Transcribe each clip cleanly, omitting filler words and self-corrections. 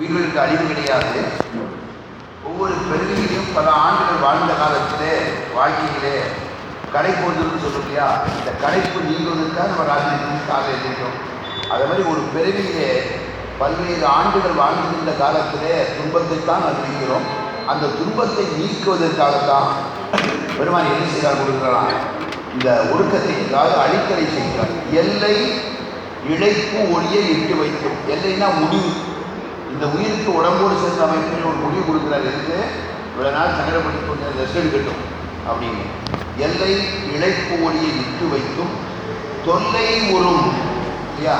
உயிர்களுக்கு அழிவு கிடையாது. ஒவ்வொரு பெருமையிலும் பல ஆண்டுகள் வாழ்ந்த காலத்திலே வாழ்க்கையிலே கடைப்போதுன்னு சொல்லும் இல்லையா, இந்த கடைப்பு நீங்குவதற்காக நம்ம ராஜ்யத்தின் கால எழுதிட்டோம். அதே மாதிரி ஒரு பெருமையிலே பல்வேறு ஆண்டுகள் வாழ்ந்திருந்த காலத்திலே துன்பத்தைத்தான் அனுபவிக்கிறோம். அந்த துன்பத்தை நீக்குவதற்காகத்தான் பெருமான் என்ன செய்கிறார் கொடுக்கிறான், இந்த ஒடுக்கத்தை, அதாவது அடிக்கலை செய்கிறார். எல்லை இழைப்பு ஒளியை இட்டு வைக்கும். எல்லைன்னா முடிவு. இந்த உயிருக்கு உடம்போடு சேர்ந்த அமைப்பில் ஒரு முடிவு கொடுக்குறாரு. இருக்கு இவ்வளோ நாள் சங்கடப்பட்டு கொஞ்சம் ரெஸ்ட் எடுக்கட்டும் அப்படின்னு. எல்லை இழைப்பு ஒளியை இட்டு வைக்கும். தொல்லை உறும் இல்லையா,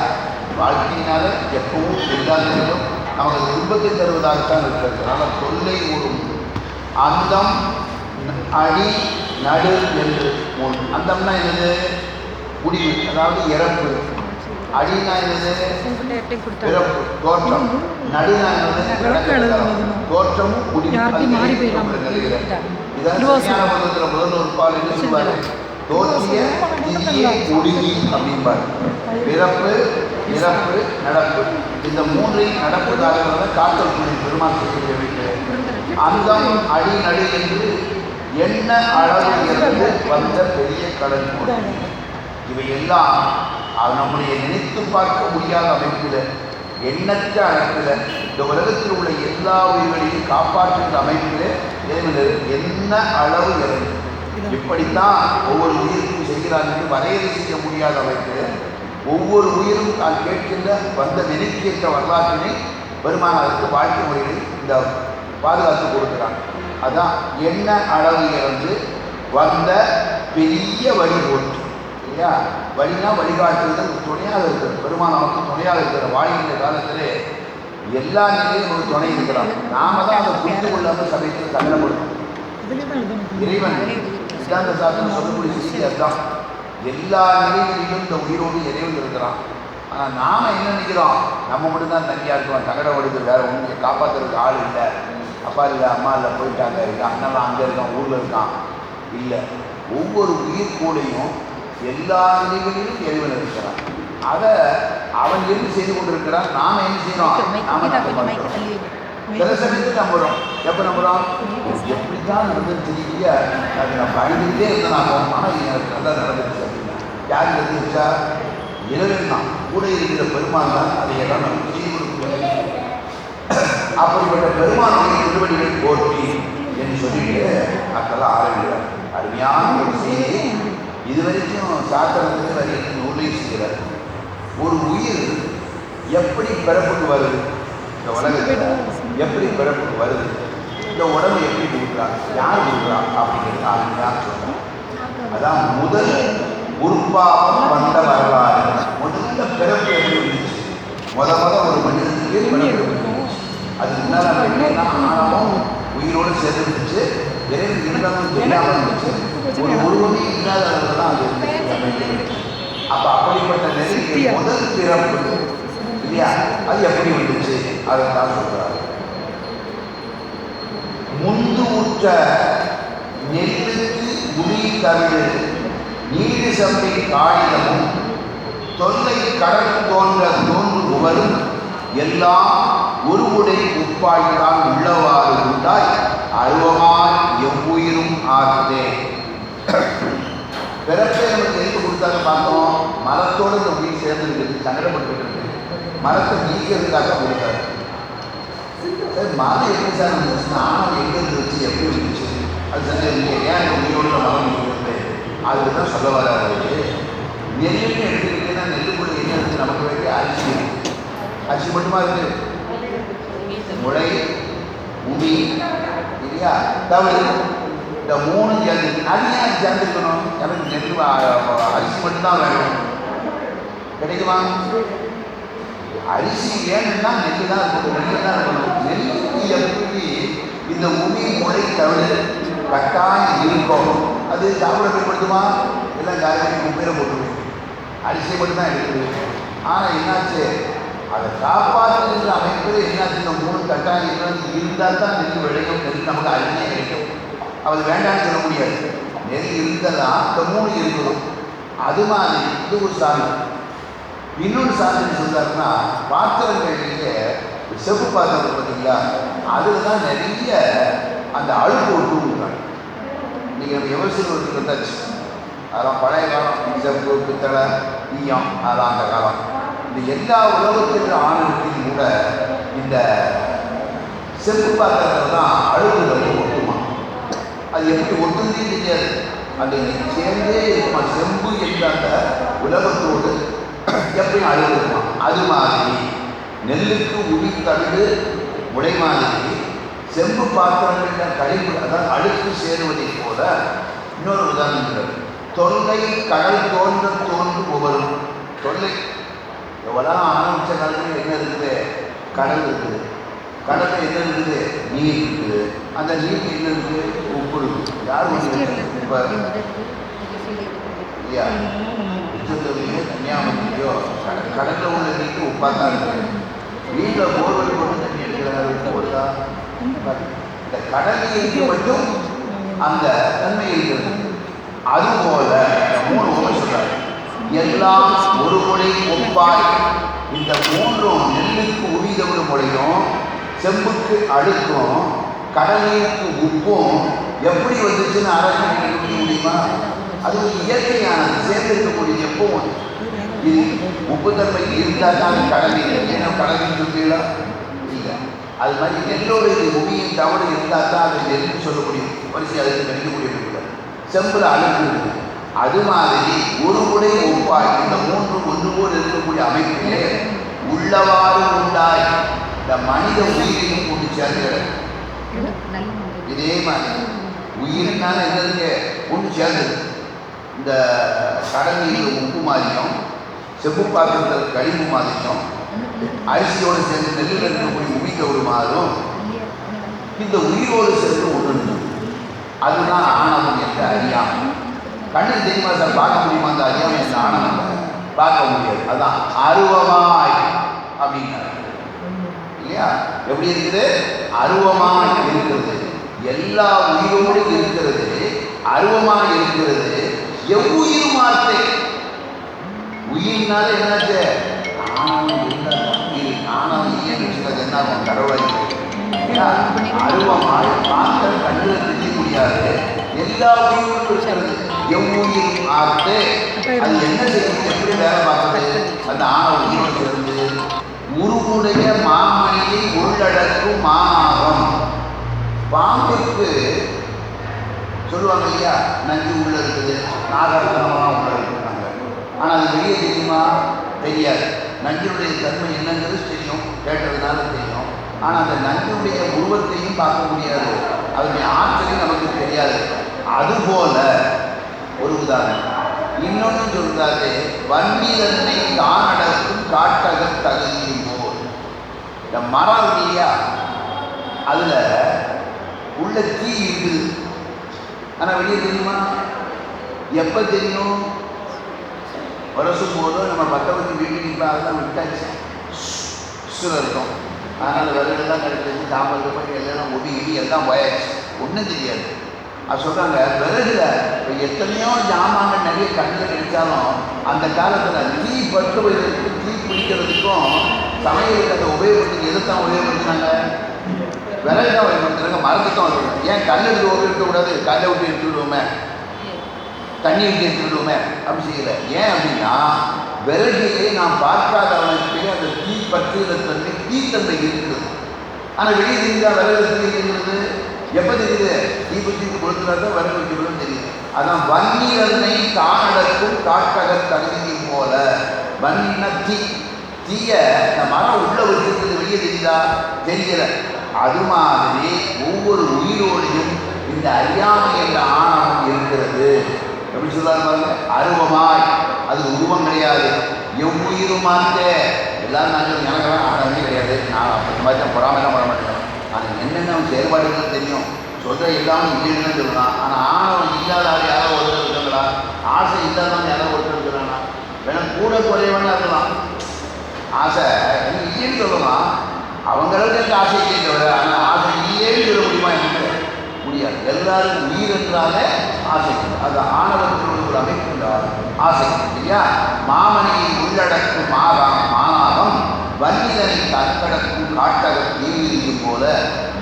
வாழ்க்கையினால எப்பவும் எல்லாத்திலும் நமக்கு துன்பத்தை தருவதாகத்தான் இருக்கிறது. அதனால் தொல்லை உறும் அந்தம் அடி நடு என்று முன். அந்தம்னா என்னது, முடிவு, அதாவது இறப்பு. அடினா என்னது, பிறப்பு, தோற்றம். நடுனா என்னது, தோற்றமும் முடிவு. இதான் முதல்ல ஒரு பால் என்ன சொல்லுவாரு, தோற்றிய திதியை ஒடுங்கி அப்படிம்பார். பிறப்பு, இறப்பு, நடப்பு, இந்த மூன்றையும் நடப்பதாக காத்தல் புள்ளி பெருமாள் செய்ய வைக்கிறேன். அந்தம் அடி நடு என்று என்ன அளவு இருந்து வந்த பெரிய கடல் போல. இவையெல்லாம் நம்முடைய நினைத்து பார்க்க முடியாத அமைப்பில், எண்ணற்ற அமைப்பில், இந்த உலகத்தில் உள்ள எல்லா உயிர்களையும் காப்பாற்றுகிற அமைப்பில் என்ன அளவு இறங்கு. இப்படித்தான் ஒவ்வொரு உயிருக்கும் செய்கிறார் என்று வரையறை செய்ய முடியாத அமைப்பில் ஒவ்வொரு உயிரும் தான் கேட்கின்ற வந்த நினைக்கின்ற வரலாற்றினை பெருமான் அதற்கு வாழ்க்கை முறைகளை இந்த பாதுகாத்து கொடுக்கிறான். அதான் என்ன அளவு இறந்து வந்த பெரிய வழி போட்டு இல்லையா. வழினா வழிகாட்டுவது துணையாக இருக்கிறது. பெருமான் நமக்கு துணையாக இருக்கிற வாழ்கின்ற காலத்திலே எல்லா நிலையிலும் நமக்கு துணை இருக்கிறான். நாம தான் அதை புரிந்து கொள்ளாமல் சபைக்கு தள்ளப்படுறோம். இறைவன் சித்தாந்த சாஸ்திரம் சொல்லக்கூடிய செய்தி அதுதான். எல்லா நிலைகளிலும் இந்த உயிரோடு இறைவன் இருக்கிறான். ஆனால் நாம் என்ன நினைக்கிறோம், நம்ம மட்டும்தான் தனியாக இருக்கிறோம், தகட வடுது, வேற ஒன்று காப்பாற்றுறதுக்கு ஆள் இல்லை, அப்பா இல்லை, அம்மா இல்லை, போயிட்டாங்க, இல்லை அண்ணெல்லாம் அங்கே இருக்கான், ஊரில் இருக்கான். இல்லை, ஒவ்வொரு உயிர் கூடையும் எல்லா நிலைகளிலும் இறைவன் இருக்கிறான். அதை அவன் என்ன செய்து கொண்டிருக்கிறான், நாம் என்ன செய்யறோம், நாம சில சமயத்தில் நம்புகிறோம். எப்போ நம்புகிறோம், எப்படித்தான் நடந்ததுன்னு தெரியல, அது நம்ம அழிந்துக்கிட்டே இருந்தாலும் ஆனால் எனக்கு நல்லா நடந்துச்சு அப்படின்னா யார் இருந்துச்சா, இறைவன் தான், கூட இருக்கிற பெருமான் தான் அதையெல்லாம் நமக்கு செய்து கொடுக்க. அப்படிப்பட்ட பெருமானுடைய திருவடிகள் போற்றி என்று சொல்லிட்டு மக்கள் ஆரம்பிக்கிறார். அருமையான ஒரு செய்தி. இதுவரைக்கும் சாத்திரத்துக்கு வரைக்கும் நூலையும் செய்கிறார். ஒரு உயிர் எப்படி பிறப்புக்கு வருது, இந்த உலகத்தில் எப்படி பிறப்புக்கு வருது, இந்த உடம்பு எப்படி கொடுக்குறான், யார் கொடுக்குறான் அப்படிங்கிறது அருமையாக சொல்கிறார். அதான் முதல் உருப்பாகம் வந்த வரலாறு. முதல்ல பிறப்பு எப்படி இருந்துச்சு, ஒரு மனிதனுக்கு பிறப்பு இருந்துச்சு. அதுக்கு முன்னால் ஆணவம் உயிரோடு சேர்ந்துருந்துச்சு. இறைவன் இருந்தாலும் தெரியாமல் இருந்துச்சு. ஒரு உருவமே இல்லாதவர்கள் தான் அது இருந்துச்சு. அப்போ அப்படிப்பட்ட நிலைக்கு முதல் பிறப்பு இல்லையா, அது எப்படி வந்துச்சு அதை தான் சொல்கிறார். முந்து உற்ற நெல்லுக்கு முடி தவிர நீடு சம்பை காகிதமும் தொல்லை கடல் தோன்று உவரும் எல்லாம் ஒருவுடை உப்பாய்தான் உள்ளவாறு உண்டாய் அருவமாய் எவ்வுயிரும் ஆகுதே. பிறப்பை நமக்கு எழுத்து கொடுத்தாங்க பார்த்தோம். மரத்தோடு இந்த உயிர் சேர்ந்துருக்குது, சங்கடப்பட்டு மரத்தை நீக்கிறதுக்காக கொடுத்தாரு. மரம் எப்படி சார் இருந்துச்சுன்னா ஆணவம் எங்கே இருந்துச்சு, எப்படி இருந்துச்சு, அது சரியா ஏன் உயிரோடு மரம் நீக்கிறது, அதுக்கு தான் சொல்ல வராது. நெல்லுன்னு எடுத்துக்கிட்டீங்கன்னா நெல்லுக்குள்ள என்ன இருக்குது, நமக்கு வேண்டிய அரிசி. அரிசி மட்டுமா இருக்கு, முளை, உமி இல்லையா, தவறு, இந்த மூணு சேர்ந்து அது ஏன் சேர்ந்துருக்கணும். எனக்கு நெல் அரிசி மட்டும்தான் வேணும், கிடைக்குமா? அரிசி வேணும்னா நெல் தான் இருக்கணும், நெல் தான் இருக்கணும். நெல்லுக்கு எப்படி இந்த உமி முளை தவிர கட்டாயம் இருக்கும், அது சாப்பிட பயன்படுத்துமா, எல்லாம் காலையில் குப்பையில் போட்டுருவோம். அரிசியை மட்டும்தான் எடுக்குது. ஆனால் என்னாச்சு, அதை காப்பாற்றுகின்ற அமைப்பு என்னாச்சு, இந்த மூணு கட்டாயம் இருந்தால் தான் நெல் விளையும், நெல் நமக்கு அரிசியே கிடைக்கும். அது வேண்டாம்னு சொல்ல முடியாது. நெல் இருந்ததான் இந்த மூணு இருக்கணும். அது மாதிரி இது ஒரு சாதனை. இன்னொரு சாதனை சொல்றாருன்னா, பாத்திரங்களிலேயே செப்பு பாத்திரம் பார்த்தீங்களா, அதில் தான் நிறைய அந்த அழுக்கு ஒட்டு விடுறாங்க. நீங்கள் எவர்சில் ஒட்டு இருந்தாச்சு, அதெல்லாம் பழைய காலம். செப்பு, பித்தளை, ஈயம், அதெல்லாம் அந்த காலம். இந்த எல்லா உலகத்திற்கு ஆணையத்தையும் கூட இந்த செப்பு பாத்திரத்தில் தான் அழுகுகள் ஒட்டுமா. அது எப்படி ஒட்டுந்தே தெரியாது, அது சேர்ந்தே இருக்குமா. செம்பு என்ற அந்த உலகத்தோடு எப்பயும் அழுகுமா. அது மாதிரி நெல்லுக்கு உரி தவிடு முளை மாதிரி செம்பு பாத்திரங்களில் கழிவு, அதாவது அழுக்கு சேருவதை போல இன்னொரு உதாரணம். தொல்லை கடல் தோன்ற தோன்று ஒவ்வொரு தொல்லை எவ்வளோ ஆரம்பித்த காலத்தில் என்ன இருக்குது, கடல் இருக்குது. கடலில் என்ன இருக்குது, நீர் இருக்குது. அந்த நீர் என்ன இருக்குது, உப்பு இருக்குது. யார் இப்போ இல்லையா, உச்சத்தொகையோ கன்னியாகுமரியோ கடலில் உள்ள நீர் உப்பாக தான் இருக்குது. வீட்டில் போர்வெல் போட்டு தண்ணி எடுக்கிறாரு போதா. இந்த கடல் நீருக்கு மட்டும் அந்த தன்மை இருக்கிறது. அதுபோல 3 உண்மை சொல்றாரு. எல்லாம் ஒரு முறை ஒப்பாய். இந்த 3ம் நெல்லுக்கு உரிதவிடு முறையும், செம்புக்கு அழுக்கும், கடலுக்கு உப்பும் எப்படி வந்துச்சுன்னு ஆராய்ச்சி கண்டுபிடிக்க முடியுமா? அது ஒரு இயற்கையானது, சேர்ந்திருக்கக்கூடிய எப்பவும் இது உப்புத்தன்மை இருந்தால் தான் கடல் நீர். ஏன்னா கடல் நீர் சொல்லிடலாம் இல்லை. அது மாதிரி நெல்லோட உமியின் தவறு இருந்தால் தான் அது நெல்லுன்னு சொல்ல முடியும், வரிசை அதுக்கு கிடைக்க முடியும். செம்புல அழுக்கு இருக்குது. அது மாதிரி ஒரு முறை ஒப்பாய். இந்த 3 ஒன்று போல் இருக்கக்கூடிய அமைப்பிலே உள்ளவாறு உண்டாய். இந்த மனித உயிரையும் கொண்டு சேர்ந்து இதே மாதிரி உயிரினால என்னதுங்க கொண்டு சேர்ந்தது. இந்த கடல் நீரில் உப்பு மாதிரியும், செப்பு பாத்திரத்தில் கழிவு மாதிரியும், அரிசியோடு சேர்ந்து நெல்லில் இருக்கக்கூடிய உமிக்க ஒரு மாதிரியும் இந்த உயிரோடு சேர்ந்து ஒன்று. அதுதான் ஆணவம் என்று அறியாமை. கண்ணுக்கு தெரியுமா சார், பார்க்க முடியுமா அந்த அறியாமை என்ற ஆணவம்? பார்க்க முடியாது. அதுதான் அருவமாய் அப்படிங்கிறார் இல்லையா. எப்படி இருக்குது, அருவமாய் இருக்கிறது. எல்லா உயிரோடு இருக்கிறது, அருவமாய் இருக்கிறது. எவ்வுயிரும் வார்த்தை. உயிர்னால என்னாச்சு, ஆணவம் இருந்தால் உயிர். ஆணவம் இயற்கை என்ன கடவுளாக அருவமாய் பார்க்க கண்ணில் தெரிய முடியாது. எல்லா உயிரும் இருக்கிறது. எவ்வுயிரும் ஆர்த்து. அது என்ன செய்யுது, எப்படி வேலை பார்க்குறது? அந்த ஆணவ உயிரோடு இருந்து உருவுடைய மாமணியை உள்ளடக்கும் மாநாகம். பாம்புக்கு சொல்லுவாங்க இல்லையா, நஞ்சு உள்ள இருக்குது, நாகரகமாக உள்ள இருக்கிறாங்க. ஆனால் அது வெளியே தெரியுமா? தெரியாது. நஞ்சுடைய தன்மை என்னங்கிறது தெரியும், கேட்டதுனால தெரியும். ஆனால் அந்த நஞ்சுடைய உருவத்தையும் பார்க்க முடியாது, அதனுடைய ஆற்றலையும் நமக்கு தெரியாது. அதுபோல ஒரு உதாரணம். இன்னொன்று சொல்றாரு, வன்னிதன்னை தானடக்கும் காட்டக தகுதியும் போல். இந்த மரம் இல்லையா, அதுல உள்ள தீ இருக்குது. ஆனால் வெளியே தெரியுமா? எப்போ தெரியும்? வருஷம் போதும் நம்ம பக்கத்து வீட்டுக்கு அதெல்லாம் விட்டாச்சு இருக்கும். அதனால் விறகுலாம் கிடைச்சி தாமல் பண்ணி எல்லாம் ஒதுங்கி எல்லாம் போயாச்சு, ஒன்றும் தெரியாது. அது சொல்கிறாங்க, விறகுல இப்போ எத்தனையோ ஜாமான்கள் நிறைய கண்ணில் கிடைச்சாலும் அந்த காலத்தில் தீ பற்றுவதற்கும் தீ பிடிக்கிறதுக்கும் சமையலுக்கு அதை உபயோகப்படுத்தி எதைத்தான் உபயோகப்படுத்தினாங்க? விறகு தான் உபயோகப்படுத்துறாங்க, மரத்துக்கும் உபயோகப்படுத்துறாங்க. ஏன் கல்லெடுத்து உபயோகிக்கக்கூடாது? கல்லை விட்டு எடுத்துவிடுவோமே, தண்ணி விட்டு எடுத்துவிடுவோமே, அப்படி செய்யலை. ஏன் அப்படின்னா விறகிலே நாம் பார்க்காத அளவுக்கு அந்த தீ பற்றுகிற தன்மை, தீத்தன்மை இருக்குது. ஆனால் வெளியே தெரிஞ்சா விறகு தீ இருக்கிறது எப்போ தெரியுது? தீபத்தி கொடுத்துறாங்க, விறகு வைக்கிறதும் தெரியுது. அதான் வன்னியன்னை தானடக்கும் காட்டக தகுதியும் போல. வன்னின்னா தீ. தீய இந்த மரம் உள்ள வச்சிருக்கிறது வெளியே தெரியுதா? தெரியல. அது மாதிரி ஒவ்வொரு உயிரோடையும் இந்த அறியாமை என்ற ஆணவம் இருக்கிறது. எப்படி சொல்றாரு பாருங்க, அருவமாய். அது உருவம் கிடையாது. எவ்வுயிருமாக்க எல்லாரும் நாங்கள் எனக்கெல்லாம் ஆணவமே கிடையாது, நான் அப்படி மாதிரி தான் பொறாமைலாம் பண்ண மாட்டேன். அது என்னென்ன செயல்பாடுகள் தெரியும், சொல்கிற எல்லாமே இல்லைன்னு சொல்லலாம். ஆனால் ஆணவம் இல்லாத யாரோ ஒருத்தர் இருக்காங்களா? ஆசை இல்லாதவங்க யாரோ ஒருத்தர் இருக்கிறானா? வேணா கூட குறைவனா இருக்கலாம். ஆசை இல்லைன்னு சொல்லலாம், அவங்களுக்கு எனக்கு ஆசை இல்லைன்னு தவிர. ஆனால் ஆசை இல்லைன்னு சொல்ல முடியுமா? எனக்கு முடியாது. எல்லாரும் உயிர் என்றாலே ஆசை. அது ஆணவத்தினுடைய ஒரு அமைப்பு என்றால் ஆசை இல்லையா. மாமணியை உள்ளடக்கும் மானாகம் வன்னிதனை தற்கடக்கும் காட்டகம் தீவிரிக்கும் போல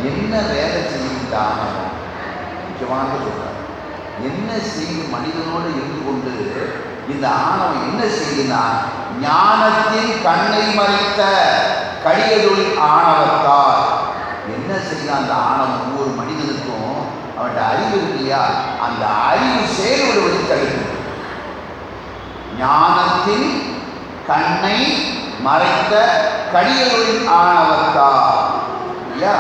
என்ன வேலை செய்யும் ஆணவம்? முக்கியமாக சொல்றார். என்ன செய்யும் மனிதனோடு இருந்து கொண்டு இந்த ஆணவம் என்ன செய்யுதுன்னா, ஞானத்தின் கண்ணை மறைத்த கடியதொழில் ஆணவத்தால் என்ன செய்யலாம்? அந்த ஆணவம் ஒவ்வொரு மனிதனுக்கும் அவன்கிட்ட அறிவு இருக்கு இல்லையா, அந்த அறிவு செயல்படுவதை தடுக்கும். ஞானத்தின் கண்ணை மறைத்த கடியதொழில் ஆணவத்தால் இல்லையா,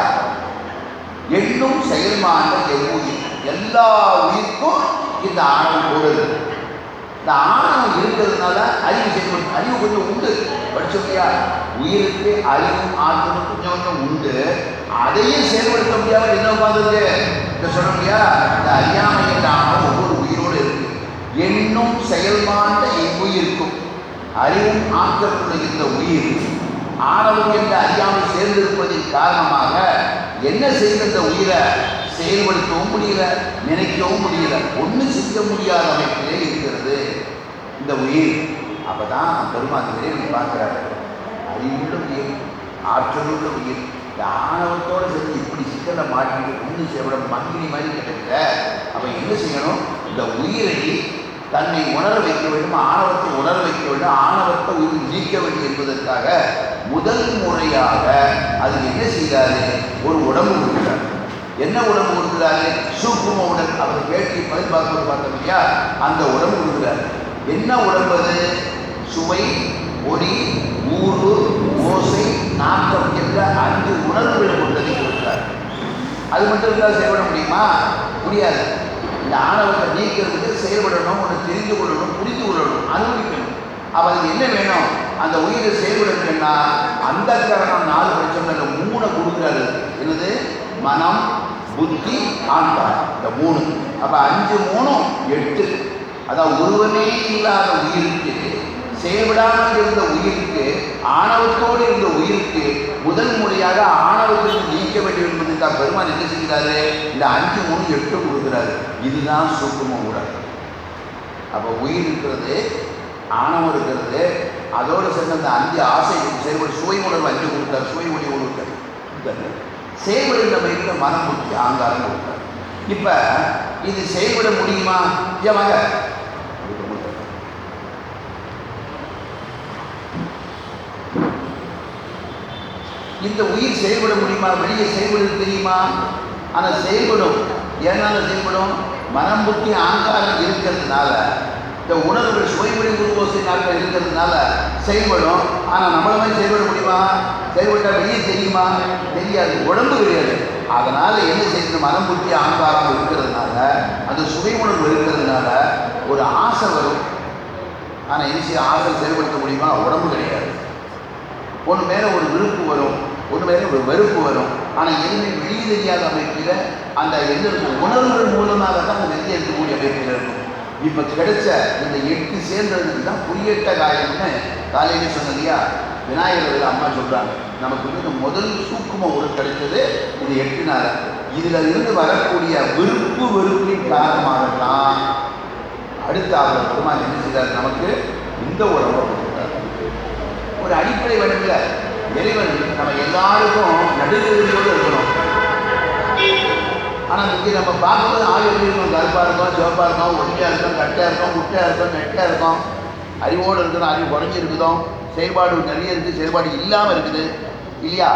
எண்ணும் செயல்மான எவ்வுயிர், எல்லா உயிர்க்கும் இந்த ஆணவம் கூடுது. இந்த ஆணவம் இருக்கிறதுனால அறிவு செயல்படும். அறிவு கொஞ்சம் உண்டு, படிச்சோம்லையா, உயிருக்கு அறிவும் ஆற்றலும் கொஞ்சம் கொஞ்சம் உண்டு. அதையும் செயல்படுத்த முடியாமல் என்ன உட்காந்துருக்கு இந்த சொல்ல முடியா. இந்த அறியாமை என்ற ஆணவம் ஒவ்வொரு உயிரோடு இருக்கு. எண்ணும் செயல்பாண்ட எவ்வுயிருக்கும், அறிவும் ஆற்றலுள்ள இந்த உயிர் ஆணவம் என்ற அறியாமை சேர்ந்திருப்பதின் காரணமாக என்ன செய்த இந்த உயிரை செயல்படுத்தவும் முடியல, நினைக்கவும் முடியல, ஒன்றும் செய்ய முடியாத அமைப்பிலே இருக்கிறது இந்த உயிர். அப்பதான் பெருமாள் இறைவனை பார்க்கிறார். அறிவுள்ள உயிர், ஆற்றலுள்ள உயிர், இந்த ஆணவத்தோடு சேர்ந்து இப்படி சிக்கலை மாற்றிட்டு ஒன்றும் செய்யவிட மங்கினி மாதிரி கிடைக்கல. அப்ப என்ன செய்யணும்? இந்த உயிரை தன்னை உணர வைக்க வேண்டும், ஆணவத்தை உணர வைக்க வேண்டும், ஆணவத்தை உயிர் நீக்க வேண்டும் என்பதற்காக முதல் முறையாக அது என்ன செய்கிறாரு? ஒரு உடம்பு கொடுக்கிறார். என்ன உடம்பு கொடுக்கிறாரு? சூக்கும உடல். அவர் கேட்டு பதில் பார்க்க பார்த்தோம் இல்லையா, அந்த உடம்பு கொடுக்கிறார். என்ன உடம்பு அது? சுவை, ஒளி, ஊறு, ஓசை, நாட்டம் என்ற 5 உணர்வுகள் கொண்டதை கொடுக்கிறார். அது மட்டும் இருந்தால் செயல்பட முடியுமா? முடியாது. இந்த ஆணவத்தை நீக்கிறதுக்கு செயல்படணும், ஒன்று தெரிந்து கொள்ளணும், புரிந்து கொள்ளணும், அனுபவிக்கணும். அப்போ அதுக்கு என்ன வேணும்? அந்த உயிரை செயல்படுத்தணும்னா அந்த கரணம் 4 பட்சம் 3 கொடுக்குறாரு. என்னது? மனம், புத்தி, ஆன்மார், இந்த 3. அப்போ 5 3 8. அதான் ஒருவனே இல்லாத உயிருக்கு, செயல்படாமல் இருந்த உயிருக்கு, ஆணவத்தோடு இருந்த உயிருக்கு முதல் முறையாக ஆணவத்திற்கு நீக்க வேண்டும் என்பதற்காக பெருமான் என்ன செய்கிறாரு? இந்த 5 3 8 கொடுக்குறாரு. இதுதான் சூக்கும உடல். அப்போ உயிர் இருக்கிறது, ஆணவம் இருக்கிறது, அதோடு சேர்ந்த அந்த 5 ஆசை செயல்படு. சுவை உணர்வு 5 கொடுத்தார், சுவை ஒளி கொடுத்தார். செயல்படுகிற பயிர்ல மனம், புத்தி, ஆங்காரம் கொடுத்தார். இப்ப இது செயல்பட முடியுமா? ஏமாங்க இந்த உயிர் செயல்பட முடியுமா? வெளியே செயல்படுறது தெரியுமா? ஆனால் செயல்படும். ஏன்னால செயல்படும்? மனம், புத்தி, ஆங்காரம் இருக்கிறதுனால, இந்த உணர்வுகள் சுவைமொழி உருவோசை நாட்கள் இருக்கிறதுனால செயல்படும். ஆனால் நம்மள மாதிரி செயல்பட முடியுமா? செயல்பட்டால் வெளியே தெரியுமா? தெரியாது, உடம்பு கிடையாது. அதனால் என்ன செய்யணும்? மனம், புத்தி, ஆங்காரம் இருக்கிறதுனால, அந்த சுவை உணர்வு இருக்கிறதுனால ஒரு ஆசை வரும். ஆனால் என்ன செய்ய? ஆசை செயல்படுத்த முடியுமா? உடம்பு கிடையாது. ஒன்று மேலே ஒரு விருப்பு வரும், ஒன்று மேலே ஒரு வெறுப்பு வரும். ஆனால் எதுவுமே வெளியே தெரியாத அமைப்பில் அந்த என்ன உணர்வுகள் மூலமாக தான் அந்த வெளியே இருக்கக்கூடிய அமைப்பில் இருக்கும். இப்போ கிடைச்ச இந்த 8 சேர்ந்ததுக்கு தான் புரியட்ட காயம்னு காலையிலே சொன்ன இல்லையா, விநாயகர்கள் அம்மா சொல்கிறாங்க. நமக்கு வந்து முதல் சூக்கும உடல் கிடைச்சது இது 8 நாள். இதில் இருந்து வரக்கூடிய விருப்பு வெறுப்பின் காரணமாகத்தான் அடுத்த அவர் பெருமாள் என்ன செய்தார்? நமக்கு இந்த உடம்பை கொடுத்தார். ஒரு அடிப்படை வேணும்ல, இறைவன் நம்ம எல்லாருக்கும் நடுநிலையோடு இருக்கணும். ஆனால் இங்கே நம்ம பார்க்கும்போது ஆள் எப்படி இருக்கோம்? கருப்பாக இருக்கோம், சிவப்பாக இருக்கோம், ஒட்டியாக இருக்கோம், கட்டையாக இருக்கோம், முட்டையாக இருக்கோம், நெட்டையாக இருக்கோம், அறிவோடு இருக்கணும், அறிவு குறைஞ்சி இருக்குதோம், செயல்பாடு நிறைய இருக்குது, செயல்பாடு இல்லாமல் இருக்குது இல்லையா?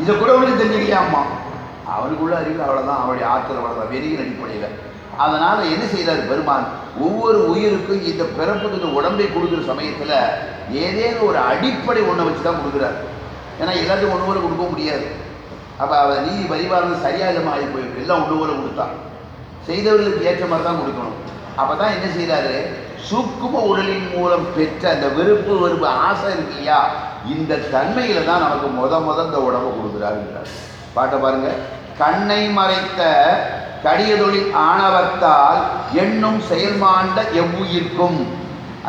இதை கூட அவனுக்கு தெரிஞ்சுக்கலையா அம்மா? அவனுக்குள்ள அறிவு அவ்வளோதான், அவனுடைய ஆற்றல் அவ்வளோதான், வெறியின் அடிப்படையில். அதனால் என்ன செய்கிறார் பெருமான்? ஒவ்வொரு உயிருக்கும் இந்த பிறப்புக்கு இந்த உடம்பை கொடுக்குற சமயத்தில் ஏதேனும் ஒரு அடிப்படை ஒன்றை வச்சு தான் கொடுக்குறார். ஏன்னா எல்லாத்தையும் ஒன்று போல கொடுக்க முடியாது. அப்போ அவர் நீதி பரிவாரம் சரியாக ஆகி போயிருக்கு. எல்லாம் ஒன்று போல கொடுத்தான், செய்தவர்களுக்கு ஏற்ற மாதிரி தான் கொடுக்கணும். அப்போ தான் என்ன செய்கிறாரு? சூக்கும உடலின் மூலம் பெற்ற அந்த வெறுப்பு ஆசை இருக்கு இல்லையா, இந்த தன்மையில தான் நமக்கு முத இந்த உடம்பை கொடுக்குறாருன்றார். பாட்டை பாருங்க. கண்ணை மறைத்த கடியதொழில் ஆணவத்தால் எண்ணும் செயல்மாண்ட எவ்வுயிர்க்கும்,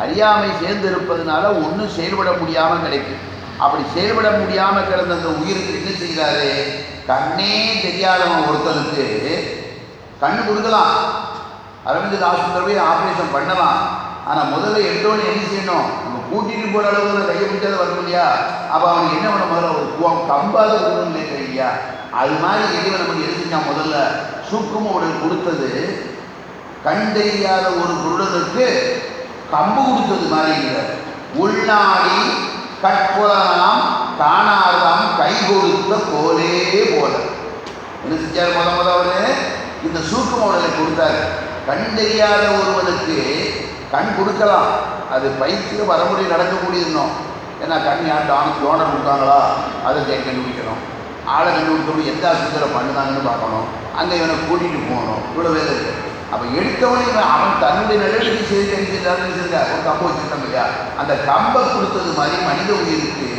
அறியாமை சேர்ந்திருப்பதனால ஒன்றும் செயல்பட முடியாமல் கிடைக்கும். அப்படி செயல்பட முடியாமல் கிடந்த அந்த உயிருக்கு என்ன செய்கிறாரு? கண்ணே தெரியாதவன் ஒருத்தனுக்கு கண்ணு கொடுக்கலாம், அரவிந்த் ஆஸ்பத்திரி போய் ஆப்ரேஷன் பண்ணலாம். ஆனால் முதல்ல எடுத்தோன்னு என்ன செய்யணும்? நம்ம கூட்டிட்டு போற அளவுக்கு கையை பிடிச்சாத வரணும் இல்லையா? அப்ப அவனுக்கு என்ன பண்ண முதல்ல ஒரு கம்பாத கொடுக்கணும் இல்லையா? அது மாதிரி இறைவன் நமக்கு எது செஞ்சான்? முதல்ல சூக்கும உடல் கொடுத்தது கண் தெரியாத ஒரு குருடனுக்கு கம்பு கொடுத்தது மாதிரி உள்நாடி கற்புலனாம் காணாதாம் கை கொடுத்த கோலே போல. என்ன செஞ்சார்? முதல்ல இந்த சூக்கும உடலை கொடுத்தாரு. கண் தெரியாத ஒருவனுக்கு கண் கொடுக்கலாம், அது பயிற்சியில் வரமுறை நடக்கக்கூடியதுனோம். ஏன்னா கண் யார் டோனர் கொடுத்தாங்களா அதை கண்டுபிடிக்கணும், ஆளை கண்டுபிடிக்கணும், எந்த ஆஸ்பத்திரியில் பண்ணுனாங்கன்னு பார்க்கணும், அங்கே இவனை கூட்டிகிட்டு போகணும், இவ்வளோ வேலை இருக்குது. அப்போ எடுத்தவனே இவன் அவன் தன்னுடைய நடவடிக்கை செய்திருந்தா ஒரு கம்பை வச்சுருக்காங்க இல்லையா? அந்த கம்பை கொடுத்தது மாதிரி மனித உயிருக்கு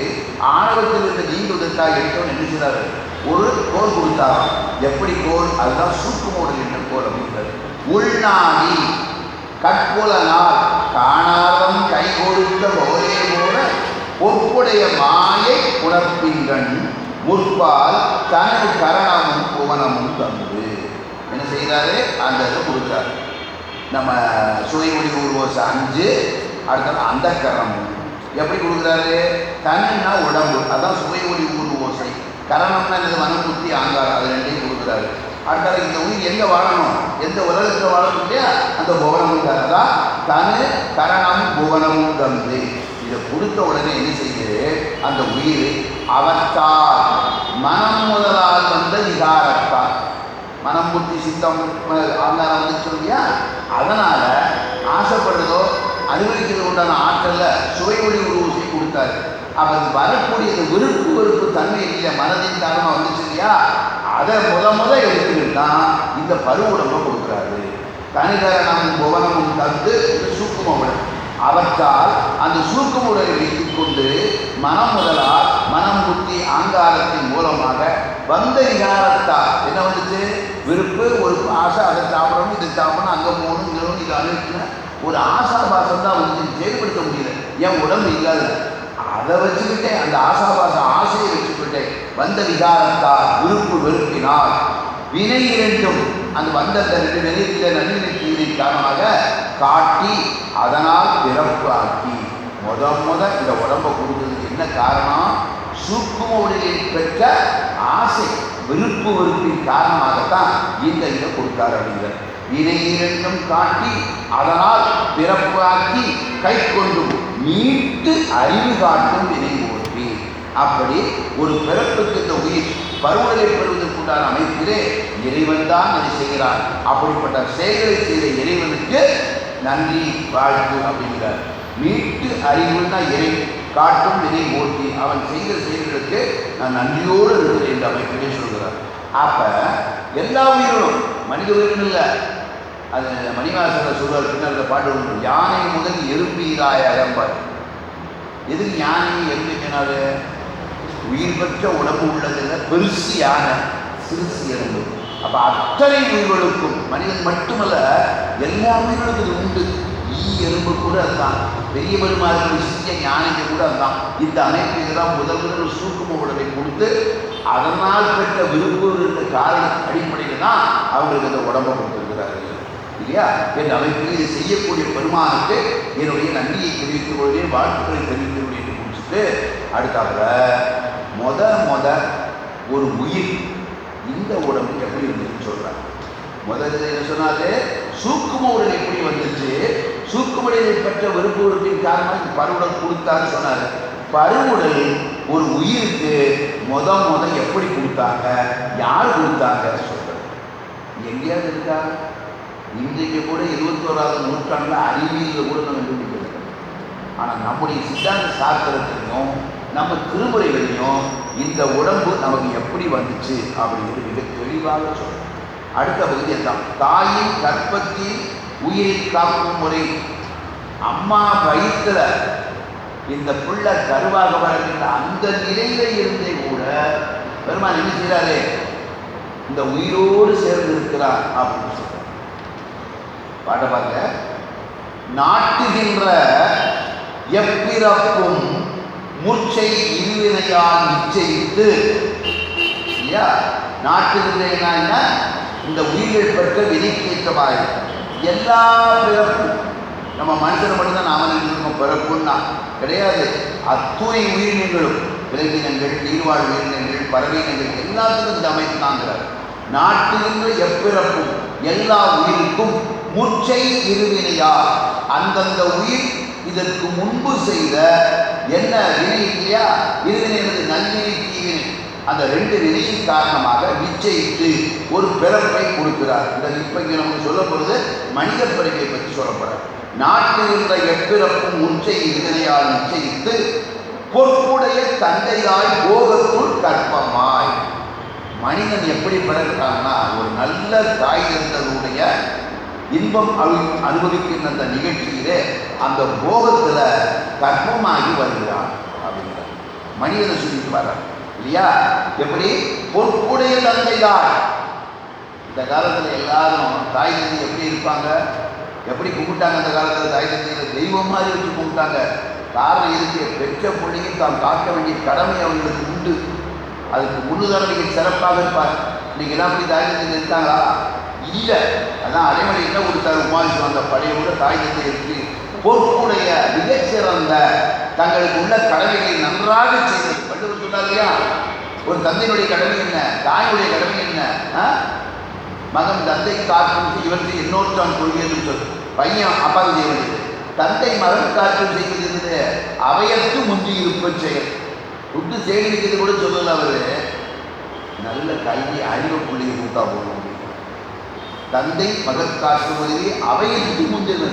ஆணவத்தில் இருந்த நீங்குவதற்காக எடுத்தவன் என்ன செய்கிறாரு? ஒரு கோல் கொடுத்தாராம். எப்படி கோல்? அதுதான் சூக்குமோடல் என்ற கோல் அப்படின்றது. உள்நாடி கற்புலனால் காணாதம் கை கொடுத்த போலே போல பொற்புடைய மாயை உணர்ப்பின்கண் முற்பால் தனது கரணமும் புவனமும் தந்து என்ன செய்கிறாரு? அந்த இதை கொடுக்குறாரு. நம்ம சுவைமொழி ஊர்வோசை 5, அடுத்தது அந்த கரணமும் எப்படி கொடுக்குறாரு? தனின்னா உடம்பு, அதான் சுவைமொழி ஊர்வோசை. கரணம்னா இந்த மனமுத்தி ஆங்காரம், அது ரெண்டையும் கொடுக்குறாரு. அடுத்தால இந்த உயிர் எங்கே வாழணும், எந்த உலகத்தில் வாழணும் இல்லையா? அந்த புவனமும் தான் தனு கரணம் புவனமும் தந்து. இதை கொடுத்த உடனே என்ன செய்யுது? அந்த உயிர் அவத்தால் மனம் முதலால் வந்த விகாரத்தால், மனம் புத்தி சித்தம் ஆங்காரம் வந்துச்சு இல்லையா? அதனால ஆசைப்படுறதோ அனுபவிக்கிறது உண்டான ஆற்றல்ல சுவை ஒளி உருவசை கொடுத்தாரு. அப்போ வரக்கூடிய விருப்பு வெறுப்பு தன்மை இல்லையா, மனதின் காரணமாக வந்துச்சு இல்லையா? அதை முத எடுத்துக்கிட்டு தான் இந்த பருவுடம்பை கொடுக்குறாரு. தனிகரணமும் புவனமும் தந்து சூக்கும உடல். அவற்றால் அந்த சூக்கும உடலை வைத்துக் கொண்டு மனம் முதலால் மனம் புத்தி ஆங்காரத்தின் மூலமாக வந்த விகாரத்தால் என்ன வந்துச்சு? விருப்பு ஒரு ஆசை, அதை சாப்பிடணும், இதை சாப்பிடணும், அங்கே போகணும், இங்கே இது அனுப்பின ஒரு ஆசாபாசம் தான் வந்து செயல்படுத்த முடியல. என் உடம்பு இல்லாது அதை வச்சுக்கிட்டே அந்த ஆசாபாசம் ஆசையை வச்சுக்கிட்டே வந்த விகாரத்தால் விருப்பு வெறுப்பினால் வினை இரண்டும் அந்த வந்த ரெண்டு நிலையத்தில் நன்னிலையின் காரணமாக காட்டி அதனால் பிறப்பு ஆக்கி முத இந்த உடம்பை கொடுத்ததுக்கு என்ன காரணம்? சூக்கும உடலில் பெற்ற ஆசை விருப்பு வெறுப்பின் காரணமாகத்தான் இந்த இதை கொடுத்தார் அப்படிங்கிற வினை இரண்டும் காட்டி அதனால் பிறப்பு ஆக்கி கை கொண்டும் மீட்டு அறிவு காட்டும் வினை ஓட்டி. அப்படி ஒரு பிறப்புக்கு இந்த உயிர் பருவலை பெறுவதற்குண்டான அமைப்பிலே இறைவன் தான் அதை செய்கிறார். அப்படிப்பட்ட செயல்களை செய்த இறைவனுக்கு நன்றி வாழ்த்து அப்படிங்கிறார். மீட்டு அறிவுன்னா இறை காட்டும் வினை ஓட்டி, அவன் செய்த செயல்களுக்கு நான் நன்றியோடு இருக்கிறேன் என்ற அமைப்பிலே சொல்கிறார். அப்ப எல்லா உயிர்களும் மனித உயிரினும் இல்லை, அது மணிவாசகர் சொல்வார். பின்னர் பாட்டு ஒன்று, யானை முதல் எறும்பீராய அகம்பார். எதுக்கு யானை எறும்பினாரு? உயிர் பெற்ற உடம்பு உள்ளதில்லை, பெருசு யானை, சிறுசு எறும்பு. அப்போ அத்தனை உயிர்களுக்கும் மனிதன் மட்டுமல்ல எல்லா உயிர்களுக்கும் இது உண்டு. ஈ எறும்பு கூட அதுதான், பெரிய பெருமாள் சிறிய ஞானிக்கு கூட அதுதான். இந்த அமைப்புக்கு தான் முதல் சூக்கும உடலை கொடுத்து அதனால் பெற்ற விருப்பு என்ற காரண அடிப்படையில் தான் அவங்களுக்கு அந்த உடம்பை கொடுத்துருக்கிறார்கள் இல்லையா? என் அமைப்பில் இதை செய்யக்கூடிய பெருமானுக்கு என்னுடைய நன்றியை தெரிவித்துக் கொள்கிறேன், வாழ்த்துக்களை தெரிவித்துக் கொள்கிறேன் என்று முடிச்சுட்டு அடுத்தாப்புல முத ஒரு உயிர் இந்த உடம்பு எப்படி இருந்துச்சுன்னு சொல்றாங்க. முதல்ல என்ன சொன்னாலே சூக்கும உடல் எப்படி வந்துச்சு, சூக்குமடையை பெற்ற விருப்பு வெறுப்பின் காரணமாக இந்த பருவுடல் கொடுத்தான்னு சொன்னாரு. பருவுடல் ஒரு உயிருக்கு முத எப்படி கொடுத்தாங்க, யார் கொடுத்தாங்க சொல்றாங்க. எங்கேயாவது இருக்கா? இன்றைக்கு கூட 21ஆவது நூற்றாண்டில் அறிவியலில் கூட நம்ம கண்டுபிடிக்கிறது. ஆனால் நம்முடைய சித்தாந்த சாஸ்திரத்திலையும் நம்ம திருமுறைகளையும் இந்த உடம்பு நமக்கு எப்படி வந்துச்சு அப்படிங்கிறது மிக தெளிவாக சொல்றோம். அடுத்த பகுதி எல்லாம் தாயின் கற்பத்தில் உயிரை காக்கும் முறை. அம்மா வயிற்றுல இந்த பிள்ளை கருவாக வருகின்ற அந்த நிலையில இருந்தே கூட பெருமாள் என்ன செய்யறாரு? இந்த உயிரோடு சேர்ந்து இருக்கிறார் அப்படின்னு சொல்றார். பாட்ட பாருங்க. நாட்டுகின்ற எப்பிறப்பும் மூச்சை இருவினையால் நிச்சயித்து, இல்லையா? நாட்டுகின்ற இந்த உயிர்கள் பெற்ற விதிக்கேற்றமாக எல்லா பிறப்பும் நம்ம மனுஷனை மட்டும்தான் நாம நினைச்சிருக்கோம் பிறப்புன்னா கிடையாது. அத்துணை உயிரினங்களும், விலங்கினங்கள், நீர்வாழ் உயிரினங்கள், பறவையினங்கள் எல்லாத்துக்கும் இந்த அமைப்பு தாங்கிறார். நாட்டிலிருந்து எப்பிறப்பும் எல்லா உயிருக்கும் முற்றை இருவினையார். அந்தந்த உயிர் இதற்கு முன்பு செய்த என்ன வினை இல்லையா, இருவினை என்பது நல்வினை தீவினை, அந்த 2 வினையின் காரணமாக நிச்சயித்து ஒரு பிறப்பை கொடுக்கிறார். இந்த இப்ப இங்கே நமக்கு சொல்ல போகிறது மனித பிறப்பை பற்றி சொல்லப்படுறார். நாட்டில் இருந்த எப்பிறப்பும் முற்றை இருவினையால் நிச்சயித்து பொற்புடைய தந்தையாய் போகத்துள் கற்பமாய். மனிதன் எப்படி பிறக்கிறான்னா ஒரு நல்ல தாய் இருந்ததுடைய இன்பம் அனுபவிக்கின்ற அந்த நிகழ்ச்சியிலே அந்த போகத்தில் கற்பமாகி வருகிறான் அப்படிங்கிற மனிதனை சொல்லிட்டு வர்றார் இல்லையா. எப்படி பொற்புடைய தந்தைதான். இந்த காலத்தில் எல்லாரும் தாய் தந்தை எப்படி இருப்பாங்க, எப்படி கும்பிட்டாங்க அந்த காலத்தில் தாய் தந்தையை தெய்வம் மாதிரி வச்சு கும்பிட்டாங்க. காரணம் இருக்கு, பெற்ற பிள்ளையும் தான் காக்க வேண்டிய கடமை அவங்களுக்கு உண்டு. அதுக்கு முன்னுதாரணிகள் சிறப்பாக இருப்பார். இன்னைக்கு எல்லாம் அப்படி தாய் தந்தை இருக்காங்களா? இல்லை. அதான் அடைமொழி என்ன கொடுத்தாரு உமாவிஷ்ணு, அந்த பழைய கூட தாய் தந்தை இருக்கு. பொறுப்புடைய மிகச்சிறந்த தங்களுக்கு உள்ள கடமைகளை நன்றாக செய்தது. வள்ளுவர் சொன்னார் இல்லையா, ஒரு தந்தையினுடைய கடமை என்ன, தாயுடைய கடமை என்ன, மகன் தந்தை காற்றும் இவற்றை இன்னொருத்தான் கொள்கைன்னு சொல்லு. பையன் அப்பாவுக்கு செய்ய வேண்டியது, தந்தை மகன் காற்றும் செய்வது இருந்தது அவையற்கு முந்தி இருப்ப செயல். விட்டு சேகரிக்கிறது கூட சொல்லல. அவரு நல்ல கல்வி அறிவு பிள்ளையை கூட்டா போகணும். தந்தை மகன் காற்றுவதே அவையற்கு முந்தினது.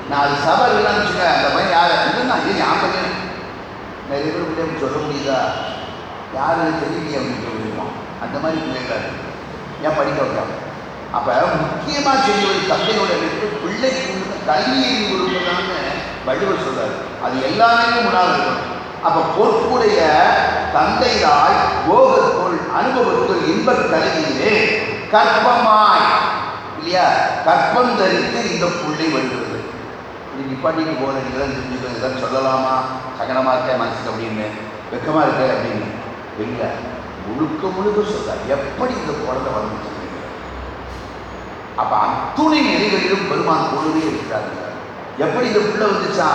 நான் அது சபர் இல்லைன்னு வச்சுக்க, அந்த பையன் யார் இல்லைன்னா ஏன் என் பையன் நிறைய பேர் பிள்ளைங்க சொல்ல முடியுதா, யாரு தெரியலையே அப்படின்னு சொல்லிடுவோம். அந்த மாதிரி பிள்ளைகள் ஏன் படிக்க வைக்காங்க. அப்போ முக்கியமாக செய்வது தந்தையோட வெற்றி பிள்ளைக்கு கல்வியை கொடுப்பதான்னு வள்ளுவர் சொல்றாரு. அது எல்லாமே முன்னால் இருக்கணும். அப்போ பொறுப்புடைய தந்தையாய் போகத்துள் அனுபவத்துள் இன்பக் கல்வியிலே கற்பமாய் இல்லையா, கற்பம் தரித்து இந்த புள்ளை வருகிறது. இது நிப்பாட்டிக்கு போகிறீங்களா தெரிஞ்சுக்கிறதுதான் சொல்லலாமா, சகனமாக இருக்க மனசுக்கு அப்படின்னு வெக்கமாக இருக்க அப்படின்னு இல்லை. முழுக்க முழுக்க சொல்றார் எப்படி இந்த குழந்தை வந்துச்சு. அப்போ அத்துணை நிலைகளிலும் பெருமான் கொள்கை இருக்கிறார்கள். எப்படி இந்த புள்ள வந்துச்சா,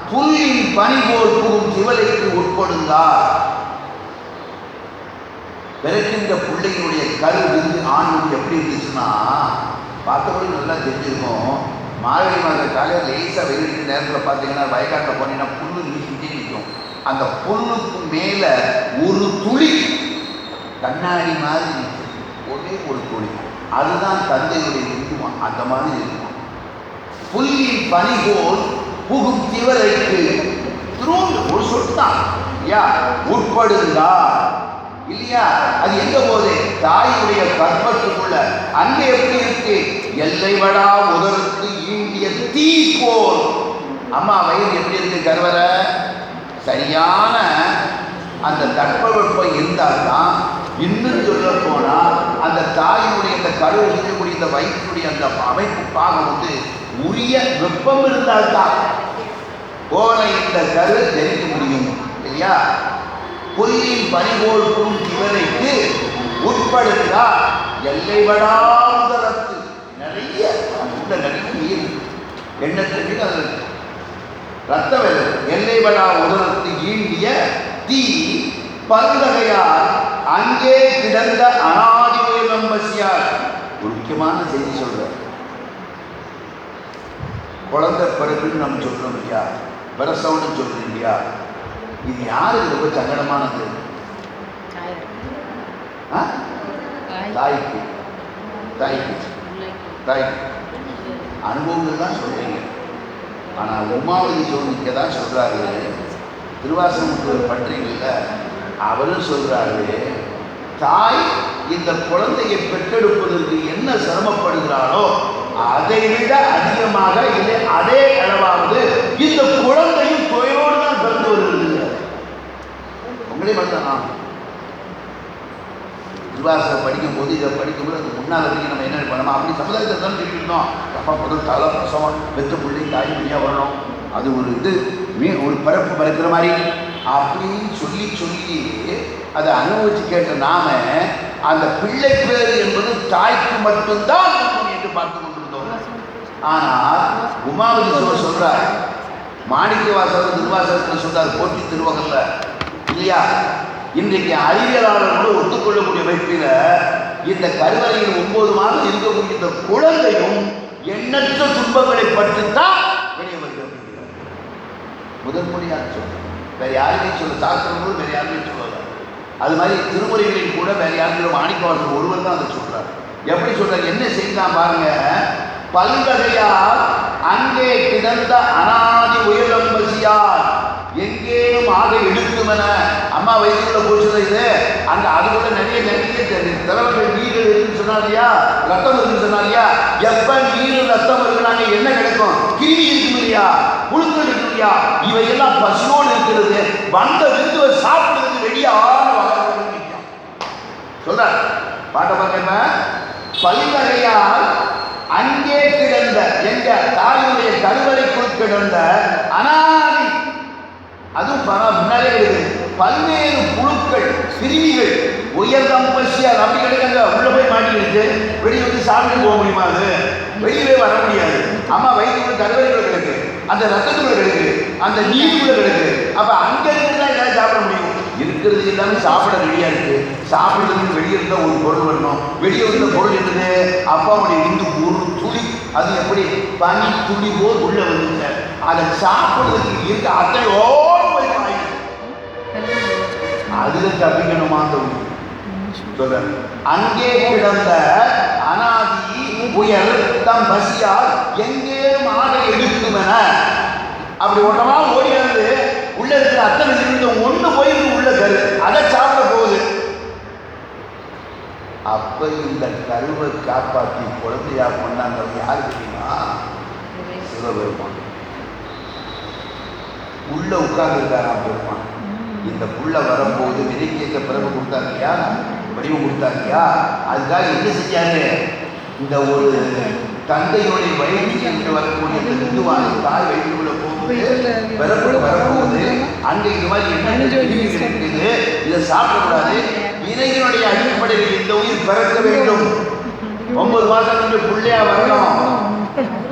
புல்லின் பனி போல் புகும் திவலைக்கு உட்படுந்தார். பிறக்கின்ற பிள்ளையினுடைய கரு விருந்து ஆண் எப்படி இருந்துச்சுன்னா பார்த்தபடி நல்லா தெரிஞ்சிருக்கும். மார்கழி மாத காலையில் லேசாக வெயில் நேரத்தில் பார்த்தீங்கன்னா வயக்காட்டில் போனீங்கன்னா புல்லு நீக்கிட்டே நிற்கும். அந்த புல்லுக்கு மேலே ஒரு துளி கண்ணாடி மாதிரி நிற்கும், ஒரே ஒரு துளி. அதுதான் தந்தையுடைய விருப்பம். அந்த மாதிரி இருக்கும். புல்லின் பனி போல் புகும் திவலைக்கு திரும்ப ஒரு சொத்தான் இல்லையா உட்படுந்தா இல்லையா. அது எங்க போது தாயுடைய கற்பத்துக்குள்ள அங்கே எப்படி இருக்கு, எல்லை வடா உதருக்கு ஈண்டிய தீ போல். அம்மா வயிறு எப்படி இருக்கு, கருவறை சரியான அந்த தட்பவெப்பம் இருந்தால்தான். இன்னும் சொல்ல போனா அந்த தாயினுடைய இந்த கருவை இருக்கக்கூடிய இந்த வயிற்றுடைய அந்த அமைப்பு பாகம் வந்து உரிய வெப்பம் இருந்தால்தான் போன இந்த கரு தெரிவிக்க முடியும் இல்லையா. புல்லின் பனிபோல் பும் திவலைக்கு உட்படுத்தால் எல்லை வடாதரத்து நிறைய உள்ள நிறைய நீர் எண்ணத்துக்கு அது ரத்த வெள்ளம். எல்லை வடா உதரத்து ஈண்டிய தீ பல்வகையால் அங்கே கிடந்த அனாதி நம்பசியார். ஒரு முக்கியமான செய்தி சொல்றார். குழந்தை பிறகுன்னு நம்ம சொல்றோம் இல்லையா, பிரசவம்னு சொல்றோம் இல்லையா. இது யாருக்கு ரொம்ப சங்கடமானது, தாய்க்கு. தாய்க்கு தாய்க்கு அனுபவங்கள் தான் சொல்றீங்க. ஆனால் உமாவதி சோனிக்க தான் சொல்றாரு, திருவாசகத்தில் பற்றீங்கல்ல, அவரும் சொல்றாரு, தாய் இந்த குழந்தையை பெற்றெடுப்பதற்கு என்ன சிரமப்படுகிறாளோ அதை விட அதிகமாக இல்லை அதே அளவாவது இந்த குழந்தையும் தொழிலோடு தான் பிறந்து வருகிறது. உங்களே மட்டும்தான் திருவாசகம் படிக்கும் போது இதை படிக்கும்போது அதுக்கு முன்னால் வரைக்கும் நம்ம என்ன பண்ணணும், அப்படி சமுதாயத்தை தான் சொல்லியிருந்தோம். அப்பா முதல் தலை பிரசவம் பெற்ற பிள்ளை தாய் வழியாக வரணும், அது ஒரு இது ஒரு பரப்பு பறக்கிற மாதிரி அப்படின்னு சொல்லி சொல்லி அதை அனுபவிச்சு கேட்ட நாம அந்த பிள்ளை பேர் என்பது தாய்க்கு மட்டும்தான் என்று பார்த்து கொண்டிருந்தோம். ஆனால் உமாபதீஸ்வரர் சொல்றார், மாணிக்கவாசகர் திருவாசகத்தில் சொல்றார், போற்றி திருவகல்ல இல்லையா. இன்றைக்கு அறிவியலாளர்களும் ஒத்துக்கொள்ளக்கூடிய அமைப்பில் இந்த கருவறையில் 9 மாதம் இருக்கக்கூடிய இந்த குழந்தையும் எண்ணற்ற துன்பங்களை பற்றித்தான் வெளியே வருகிறது. முதன்முறையாக சொல்ல வேற யாருமே சொல்ல, சாஸ்திரங்களும் வேற யாருமே சொல்லல. அது மாதிரி திருமுறைகளில் கூட வேற யாரும் மாணிக்கவாசகர் ஒருவர் தான் அதை சொல்றார். எப்படி சொல்றாரு, என்ன செய்தான் பாருங்க. பல்வகையால் அங்கே கிடந்த அனாதி உயர்வம்பசியார் எங்கேயும் ஆக எடுக்குமென அம்மா வயிற்றுக்குள்ள போச்சுல இது அங்க அதுக்குள்ள நிறைய திறவர்கள் நீர் இருக்குன்னு சொன்னா இல்லையா, ரத்தம் இருக்குன்னு சொன்னா இல்லையா. எப்ப நீர் ரத்தம் இருக்குனாங்க என்ன கிடைக்கும்? கிருமி இருக்கும் இல்லையா, புழுக்கள் இருக்கு இல்லையா. இவையெல்லாம் பசுவோடு இருக்கிறது. வந்த விருந்துவை சாப்பிடுறதுக்கு ரெடியான வளர்க்க சொல்ற பாட்ட பார்க்க. பல்வகையால் அங்கே கிடந்த எங்க தாயுடைய கருவறைக்குள் கிடந்த அனாதி, அதுவும் முன்னாலே இருக்குது, பல்வேறு புழுக்கள் கிருமிகள் உயர்தம்பசியார் அப்படி கிடைக்காங்க. உள்ள போய் மாட்டிக்கிடுச்சு, வெளியே வந்து சாப்பிட்டு போக முடியுமா? அது வெளியவே வர முடியாது. அம்மா வயிற்றுக்குள்ள கருவறைக்குள்ள கிடக்கு, அந்த ரத்தத்துக்குள்ள கிடக்கு, அந்த நீருக்குள்ள கிடக்கு. அப்ப அங்க இருந்தா ஏதாவது சாப்பிட முடியும்? இருக்கிறது எல்லாமே சாப்பிட ரெடியா இருக்கு. சாப்பிடுறதுக்கு வெளியே இருந்தா ஒரு பொருள் வரணும். வெளியே வந்த பொருள் என்னது? அப்பாவுடைய விந்து ஒரு துளி, அது எப்படி பனி துளி போல் உள்ள வந்துங்க. அதை சாப்பிடுறதுக்கு இருக்க அத்தையோடு போய் அதுல தப்பிக்கணுமா சொல்ற. அங்கே கிடந்த அனாதி உயர் தம் பசியால் எங்கே மாக எடுக்குமென அப்படி ஒன்றமா ஓடியாந்து உள்ள இருக்கிற அத்தனை இருந்த ஒண்ணு போயிருந்து உள்ள கரு அதை சாப்பிட போகுது. அப்ப இந்த கருவை காப்பாற்றி குழந்தையா கொண்டாங்க யாரு தெரியுமா? சிவபெருமான். உள்ள உட்கார்ந்து இருக்காராம் பெருமான். இந்த புள்ள வரும்போது விதைக்கேற்ற பிறகு கொடுத்தாங்க இல்லையா, வடிவம் கொடுத்தாங்க இல்லையா. அதுக்காக என்ன செஞ்சாரு? இந்த ஒரு தந்தையுடைய வயிற்றில் வரக்கூடிய இந்த விந்துவான தாய் வயிற்றுக்குள்ள போகும்போது வரப்போகுது. அங்கே இந்த மாதிரி என்ன இருக்குது, இதை சாப்பிடக்கூடாது. இறைவனுடைய அடிப்படையில் இந்த உயிர் பிறக்க வேண்டும், 9 மாதம் பிள்ளையா வரணும்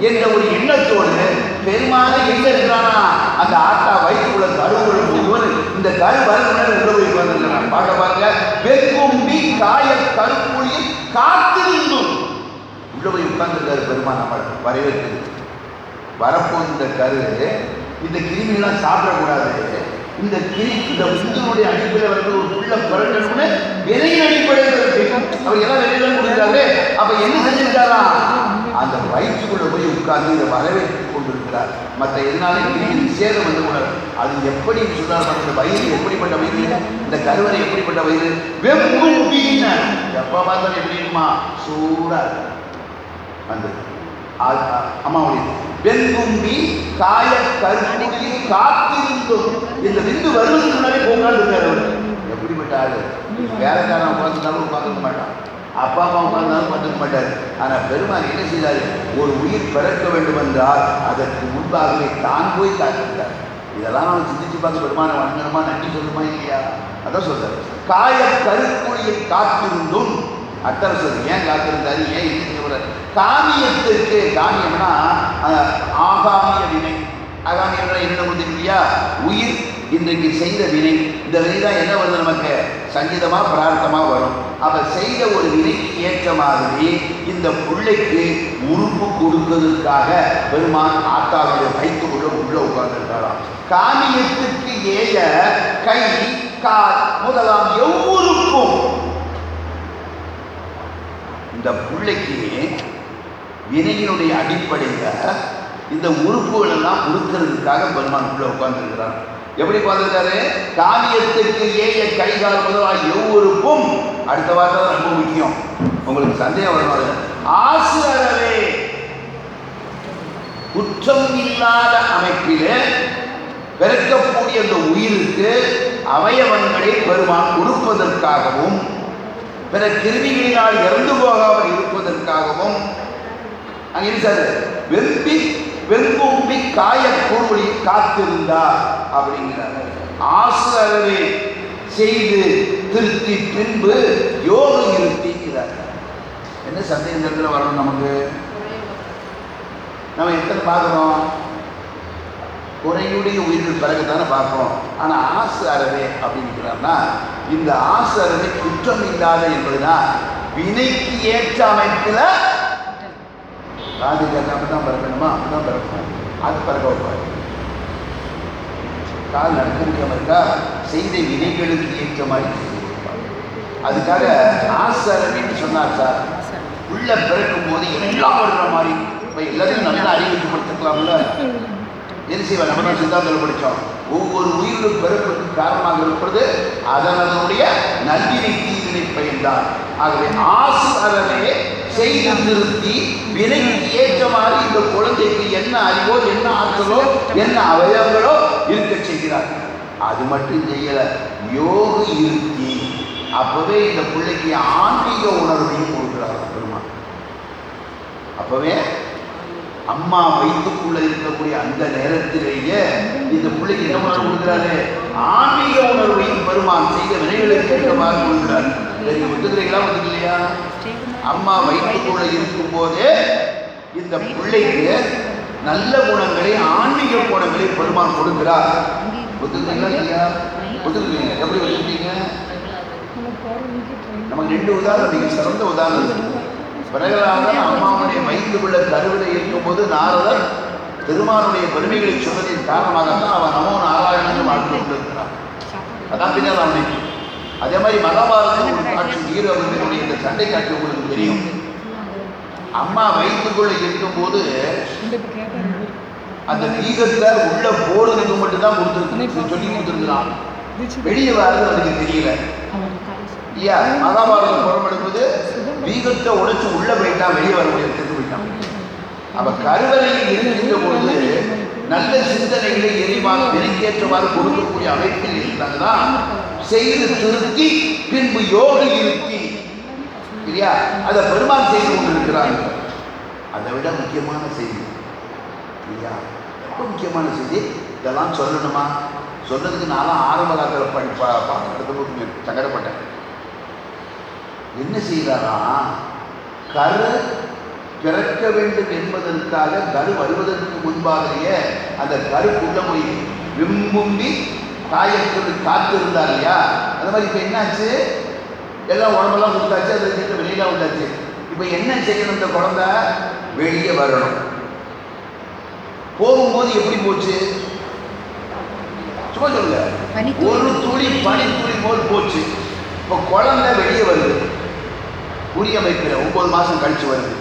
என்ற ஒரு எண்ணத்தோடு பெருமான எங்க இருக்கிறானா அந்த ஆட்டா வயிற்றுக்குள்ள கருவுள்ள போகும்போது இந்த கரு வரணும் உள்ள போய் வந்துருக்கிறான். பார்க்க பாருங்க. வெக்கும்பி காய கருப்புளியில் காத்திருந்தும் உள்ள போய் உட்கார்ந்துருக்காரு பெருமான். நம்ம வரவேற்கிறது வரப்போது இந்த கரு இந்த கிருமிகள்லாம் சாப்பிடக்கூடாது. இந்த விந்துனுடைய அடிப்படையில் வந்து ஒரு புள்ள பிறக்கணும்னு விலையின் அடிப்படையில் அவர் எல்லாம் வெளியெல்லாம் கொடுத்தாரு. அப்ப என்ன செஞ்சிருக்காரா? அந்த வயிற்றுக்குள்ள போய் உட்கார்ந்து இதை வரவேற்று கொண்டிருக்கிறார். மற்ற எதனாலும் கிருமி சேதம் வந்து கூடாது. அது எப்படி சொல்றாரு? இந்த வயிறு எப்படிப்பட்ட வயிறு, இந்த கருவறை எப்படிப்பட்ட வயிறு? வெம்பும்பீன எப்ப பார்த்தாலும் எப்படி இருக்குமா? சூடா அந்த அம்மாவுடைய வெண்கும்பி காய கருப்புளியில் காத்திருந்தும் இந்த விந்து வருவதற்கு முன்னாடி போகாது இருக்காரு. அவர் எப்படிப்பட்ட ஆளு? வேலைக்காரன் உட்காந்துருந்தாலும் உட்காந்துக்க மாட்டான், அப்பா அம்மா உட்கார்ந்தாலும் உட்காந்துக்க மாட்டார். ஆனால் பெருமாள் என்ன செய்தார்? ஒரு உயிர் பிறக்க வேண்டும் என்றால் அதற்கு முன்பாகவே தான் போய் காத்திருக்கார். இதெல்லாம் நம்ம சிந்திச்சு பார்த்து பெருமானை வணங்கணுமா, நன்றி சொல்லணுமா இல்லையா? அதான் சொல்றாரு. காய கருப்புளியில் காத்திருந்தும் அட்டரசர் ஏன் காத்திருந்தாரு? ஏன் இது காமியத்திற்கு? காமியம்னா ஆகாமிய வினை. ஆகாமியம்னா என்ன கொடுத்துருக்கு இல்லையா? உயிர் இன்றைக்கு செய்த வினை. இந்த வினை தான் என்ன வருது நமக்கு? சங்கீதமா பிரார்த்தமா வரும். அப்ப செய்த ஒரு வினைக்கு ஏற்ற மாதிரி இந்த பிள்ளைக்கு உறுப்பு கொடுப்பதற்காக பெருமான் ஆத்தாவுடைய வயிற்றுக்குள்ள உள்ள உட்கார்ந்துருக்காராம். காமியத்திற்கு ஏய கை கால் முதலாம் எவ்வொருக்கும் இந்த பிள்ளைக்கு வினையினுடைய அடிப்படையில் இந்த உறுப்புகள் எல்லாம் கொடுக்கிறதுக்காக பெருமான் உள்ள உட்கார்ந்துருக்கிறார். எப்படி பார்த்துருக்காரு? காவியத்திற்கு ஏய கைகால் முதலாக எவ்வொருக்கும். அடுத்த வார்த்தை ரொம்ப முக்கியம், உங்களுக்கு சந்தேகம் வரணும். ஆசு அறவே குற்றம் இல்லாத அமைப்பிலே பிறக்கக்கூடிய அந்த உயிருக்கு அவயவங்களை பெருமான் கொடுப்பதற்காகவும் பிற கிருமிகளினால் இறந்து போகாமல் இருப்பதற்காகவும் அங்கே இருக்காரு. வெண்கும்பி காய கூறுவழி காத்திருந்தார் அப்படிங்கிறார். ஆசு அளவே செய்து திருத்தி பின்பு யோகம் இருத்திங்கிறார். என்ன சந்தேகத்தில் வரணும் நமக்கு? நம்ம எத்தனை பார்க்குறோம்? குறையுடைய உயிர்கள் பிறகுதானே பார்க்குறோம். ஆனால் ஆசு அறவே அப்படிங்கிறார்னா இந்த ஆசு அறவை குற்றம் இல்லாத என்பதுதான் வினைக்கு ஏற்ற அமைப்பில் காது கேட்காம தான் பிறக்கணுமா அப்படிதான் பிறக்கணும். அது பிறக்க வைப்பாரு. கால் நடக்க முடியாமல் இருக்கா செய்த வினைகளுக்கு ஏற்ற மாதிரி செய்து கொடுப்பார். அதுக்காக ஆசு அறவைன்னு சொன்னார் சார். உள்ள பிறக்கும் போது எல்லாம் வர்ற மாதிரி இப்போ எல்லாத்தையும் நல்லா அறிவிக்கப்படுத்திக்கலாம்ல. என்ன செய்வா? நம்ம தான் சித்தாந்தத்தில் படித்தோம். ஒவ்வொரு உயிரிலும் பிறப்புக்கு காரணமாக இருப்பது அதனுடைய நல்வினை தீவினை பயன்தான். ஆகவே ஆசு அறவே செய்து திருத்தி வினைக்கு ஏற்ற மாதிரி இந்த குழந்தைக்கு என்ன அறிவோ என்ன ஆற்றலோ என்ன அவயவங்களோ இருக்க செய்கிறார். அது மட்டும் செய்யல, யோக இருத்தி அப்பவே இந்த பிள்ளைக்கு ஆன்மீக உணர்வையும் கொடுக்கிறார் பெருமாள். அப்பவே அம்மா வயிற்றுக்குள்ள இருக்கக்கூடிய அந்த நேரத்திலேயே இந்த பிள்ளைக்கு என்ன உணர்வு கொடுக்கிறாரு? ஆன்மீக உணர்வையும் பெருமான் செய்த வினைகளுக்கு ஏற்றமாக கொடுக்கிறார். ஒத்துக்கிறீங்களா? ஒத்துக்கலையா? அம்மா வயிற்றுக்குள்ள இருக்கும் போதே இந்த பிள்ளைக்கு நல்ல குணங்களை ஆன்மீக குணங்களை பெருமான் கொடுக்கிறார். ஒத்துக்கிறீங்களா இல்லையா? ஒத்துக்கிறீங்க? எப்படி ஒத்துக்கிறீங்க? நமக்கு 2 உதாரணம் மிக சிறந்த உதாரணம். பிரகலாதன் அம்மாவுடைய வயிற்றுக்குள்ள கருவிலை இருக்கும்போது நாரதர் திருமானுடைய பெருமைகளை சொன்னதின் காரணமாகத்தான் அவன் நமோ நாராயணன் வாழ்ந்து கொண்டிருக்கிறான். அதான் பின்னால் அவனை. அதே மாதிரி மகாபாரதம் காட்சி வீர அவர்களுடைய இந்த சண்டை காட்சி உங்களுக்கு தெரியும். அம்மா வயிற்றுக்குள்ள இருக்கும்போது அந்த வீகத்தை உள்ள போடுறதுக்கு மட்டும்தான் சொல்லி கொடுத்துருக்கிறான். வெளியே வர்றது அதுக்கு தெரியல இல்லையா? மகாபாரதம் புறப்படும்போது வீகத்தை உடைச்சு உள்ள போயிட்டா வெளியே வர முடியாது, செத்து போயிட்டான். அப்ப கருவறையில் இருக்கின்ற பொழுது நல்ல சிந்தனைகளை எரிவாக வினைக்கேற்றவாறு கொடுக்கக்கூடிய அமைப்பில் இருந்தாங்கன்னா செய்து திருத்தி பின்பு யோக இருத்தி இல்லையா அதை பெருமாள் செய்து கொண்டிருக்கிறாங்க. அதை விட முக்கியமான செய்தி இல்லையா? ரொம்ப முக்கியமான செய்தி. இதெல்லாம் சொல்லணுமா? சொன்னதுக்கு நானும் ஆரம்ப காலத்தில் பாடத்துக்கு சங்கடப்பட்டேன். என்ன செய்கிறாரா? கரு பிறக்க வேண்டும் என்பதற்காக கரு வருவதற்கு முன்பாகவே அந்த கருக்குள்ள போய் விம்பும்பி தாயத்துக்கு காத்து இருந்தார் இல்லையா? அந்த மாதிரி இப்போ என்னாச்சு? எல்லாம் உடம்பெல்லாம் கொடுத்தாச்சு, அதை சேர்த்து வெளியில வந்தாச்சு. இப்போ என்ன செய்யணும்? இந்த குழந்தை வெளியே வரணும். போகும்போது எப்படி போச்சு? சும்மா சொல்லுங்க. ஒரு துளி பனி துளி போல் போச்சு. இப்போ குழந்தை வெளியே வருது. உரிய அமைப்பில் 9 மாதம் கழிச்சு வருது.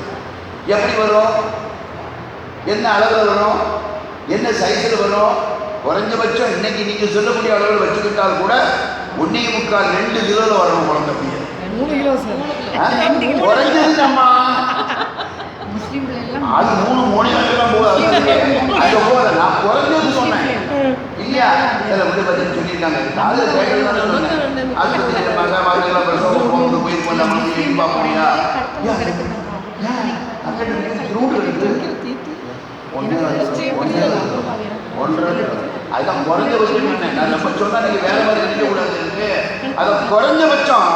எப்படி வரும்? என்ன அளவில் வரும்? என்ன சைஸில் வரும்? குறைஞ்சபட்சம் இன்னைக்கு நீங்க சொல்லக்கூடிய அளவில் வச்சுக்கிட்டால் கூட 1.25-2 கிலோல வரணும் குழந்தை. குறைஞ்சதுமா அது 3 போகுது. அங்க போல நான் குறைஞ்சது சொன்னேன் இல்லையா? சில வந்து பத்தி சொல்லியிருக்காங்க. அதுல சொன்னேன் ஆஸ்பத்திரியில போய் பார்ப்போம்யா அதுதான் குறைஞ்சபட்சம். நான் நம்ம சொன்னா நீங்க வேற மாதிரி நினைக்க கூடாது இருக்கு. அதை குறைஞ்சபட்சம்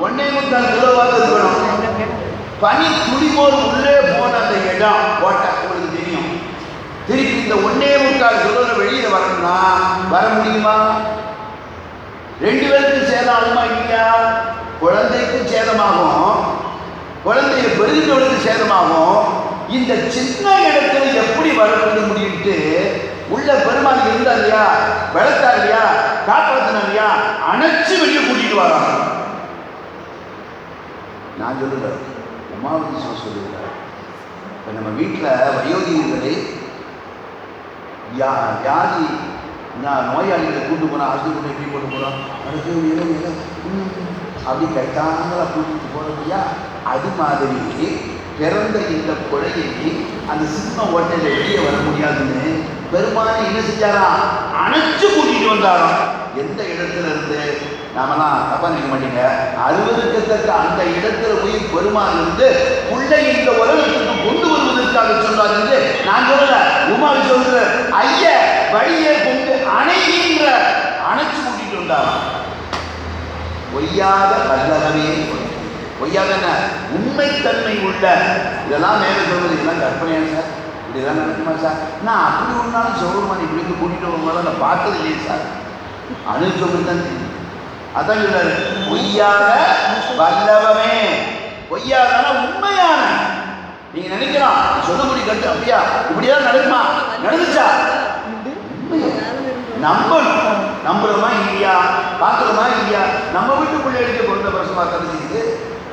1.25 கிலோவாக இருக்கணும். பனி துளிபோல் உள்ளே போன அந்த இடம் ஓட்ட உங்களுக்கு தெரியும். திருப்பி இந்த 1.25 கிலோல வெளியில வரணும்னா வர முடியுமா? 2 பேருக்கும் சேதம் ஆகுமா இல்லையா? குழந்தைக்கும் சேதமாகும், குழந்தைய பெருகின்றவர்களுக்கு சேதமாகும். இந்த சின்ன இடத்துல எப்படி வளர்க்க முடியும்ட்டு உள்ள பெருமாள் இருந்தா இல்லையா? வளர்த்தா இல்லையா? காப்பாத்தினா இல்லையா? அணைச்சு வெளியே கூட்டிட்டு வராங்க. நான் சொல்லுறேன், உமாவதி சொல்லுகிறார். இப்போ நம்ம வீட்டில் வயோதிகர்களை வியாதி நோயாளிகளை கூட்டு போனால் ஆஸ்பத்திரி எப்படி கொண்டு போகிறோம்? அப்படி கைத்தாங்களாக கூட்டிட்டு போகிறோம் இல்லையா? அது மாதிரி பிறந்த இந்த குழந்தைக்கு அந்த சின்ன ஓட்டையில் வெளியே வர முடியாதுன்னு பெருமானை என்ன செஞ்சாரா? அணைச்சு கூட்டிட்டு வந்தாராம். எந்த இடத்துல இருந்து? நாமெல்லாம் தப்பா நினைக்க மாட்டீங்க. 60 அந்த இடத்துல போய் பெருமான் இருந்து உள்ளே இந்த உலகத்துக்கு கொண்டு வருவதற்காக சொன்னார் என்று நான் சொல்லல, உமாவி சொல்ற. ஐய வழியை கொண்டு அணைகின்ற அணைச்சு கூட்டிட்டு வந்தாராம். பொய்யாத கல்லறவே, பொய்யாத உண்மைத்தன்மை உள்ள இதெல்லாம் மேலே சொல்வது இதெல்லாம் கற்பனையான சார். இப்படிதான் நடக்குமா சார்? நான் அப்படி ஒரு நாளும் சிவபெருமான் இப்படி வந்து கூட்டிகிட்டு வரும்போது நான் பார்த்தது இல்லையே சார். அனுபவி தான் தெரியும். அதான் சொல்றாரு, பொய்யாத வல்லவமே. பொய்யாதான உண்மையான. நீங்க நினைக்கலாம் சொல்லக்கூடிய கருத்து அப்படியா இப்படிதான் நடக்குமா? நடந்துச்சா? நம்பணும். நம்புறோமா இல்லையா? பார்க்குறோமா இல்லையா? நம்ம வீட்டு பிள்ளைகளுக்கு குழந்தை பிரசவமா தெரிஞ்சுக்கிது.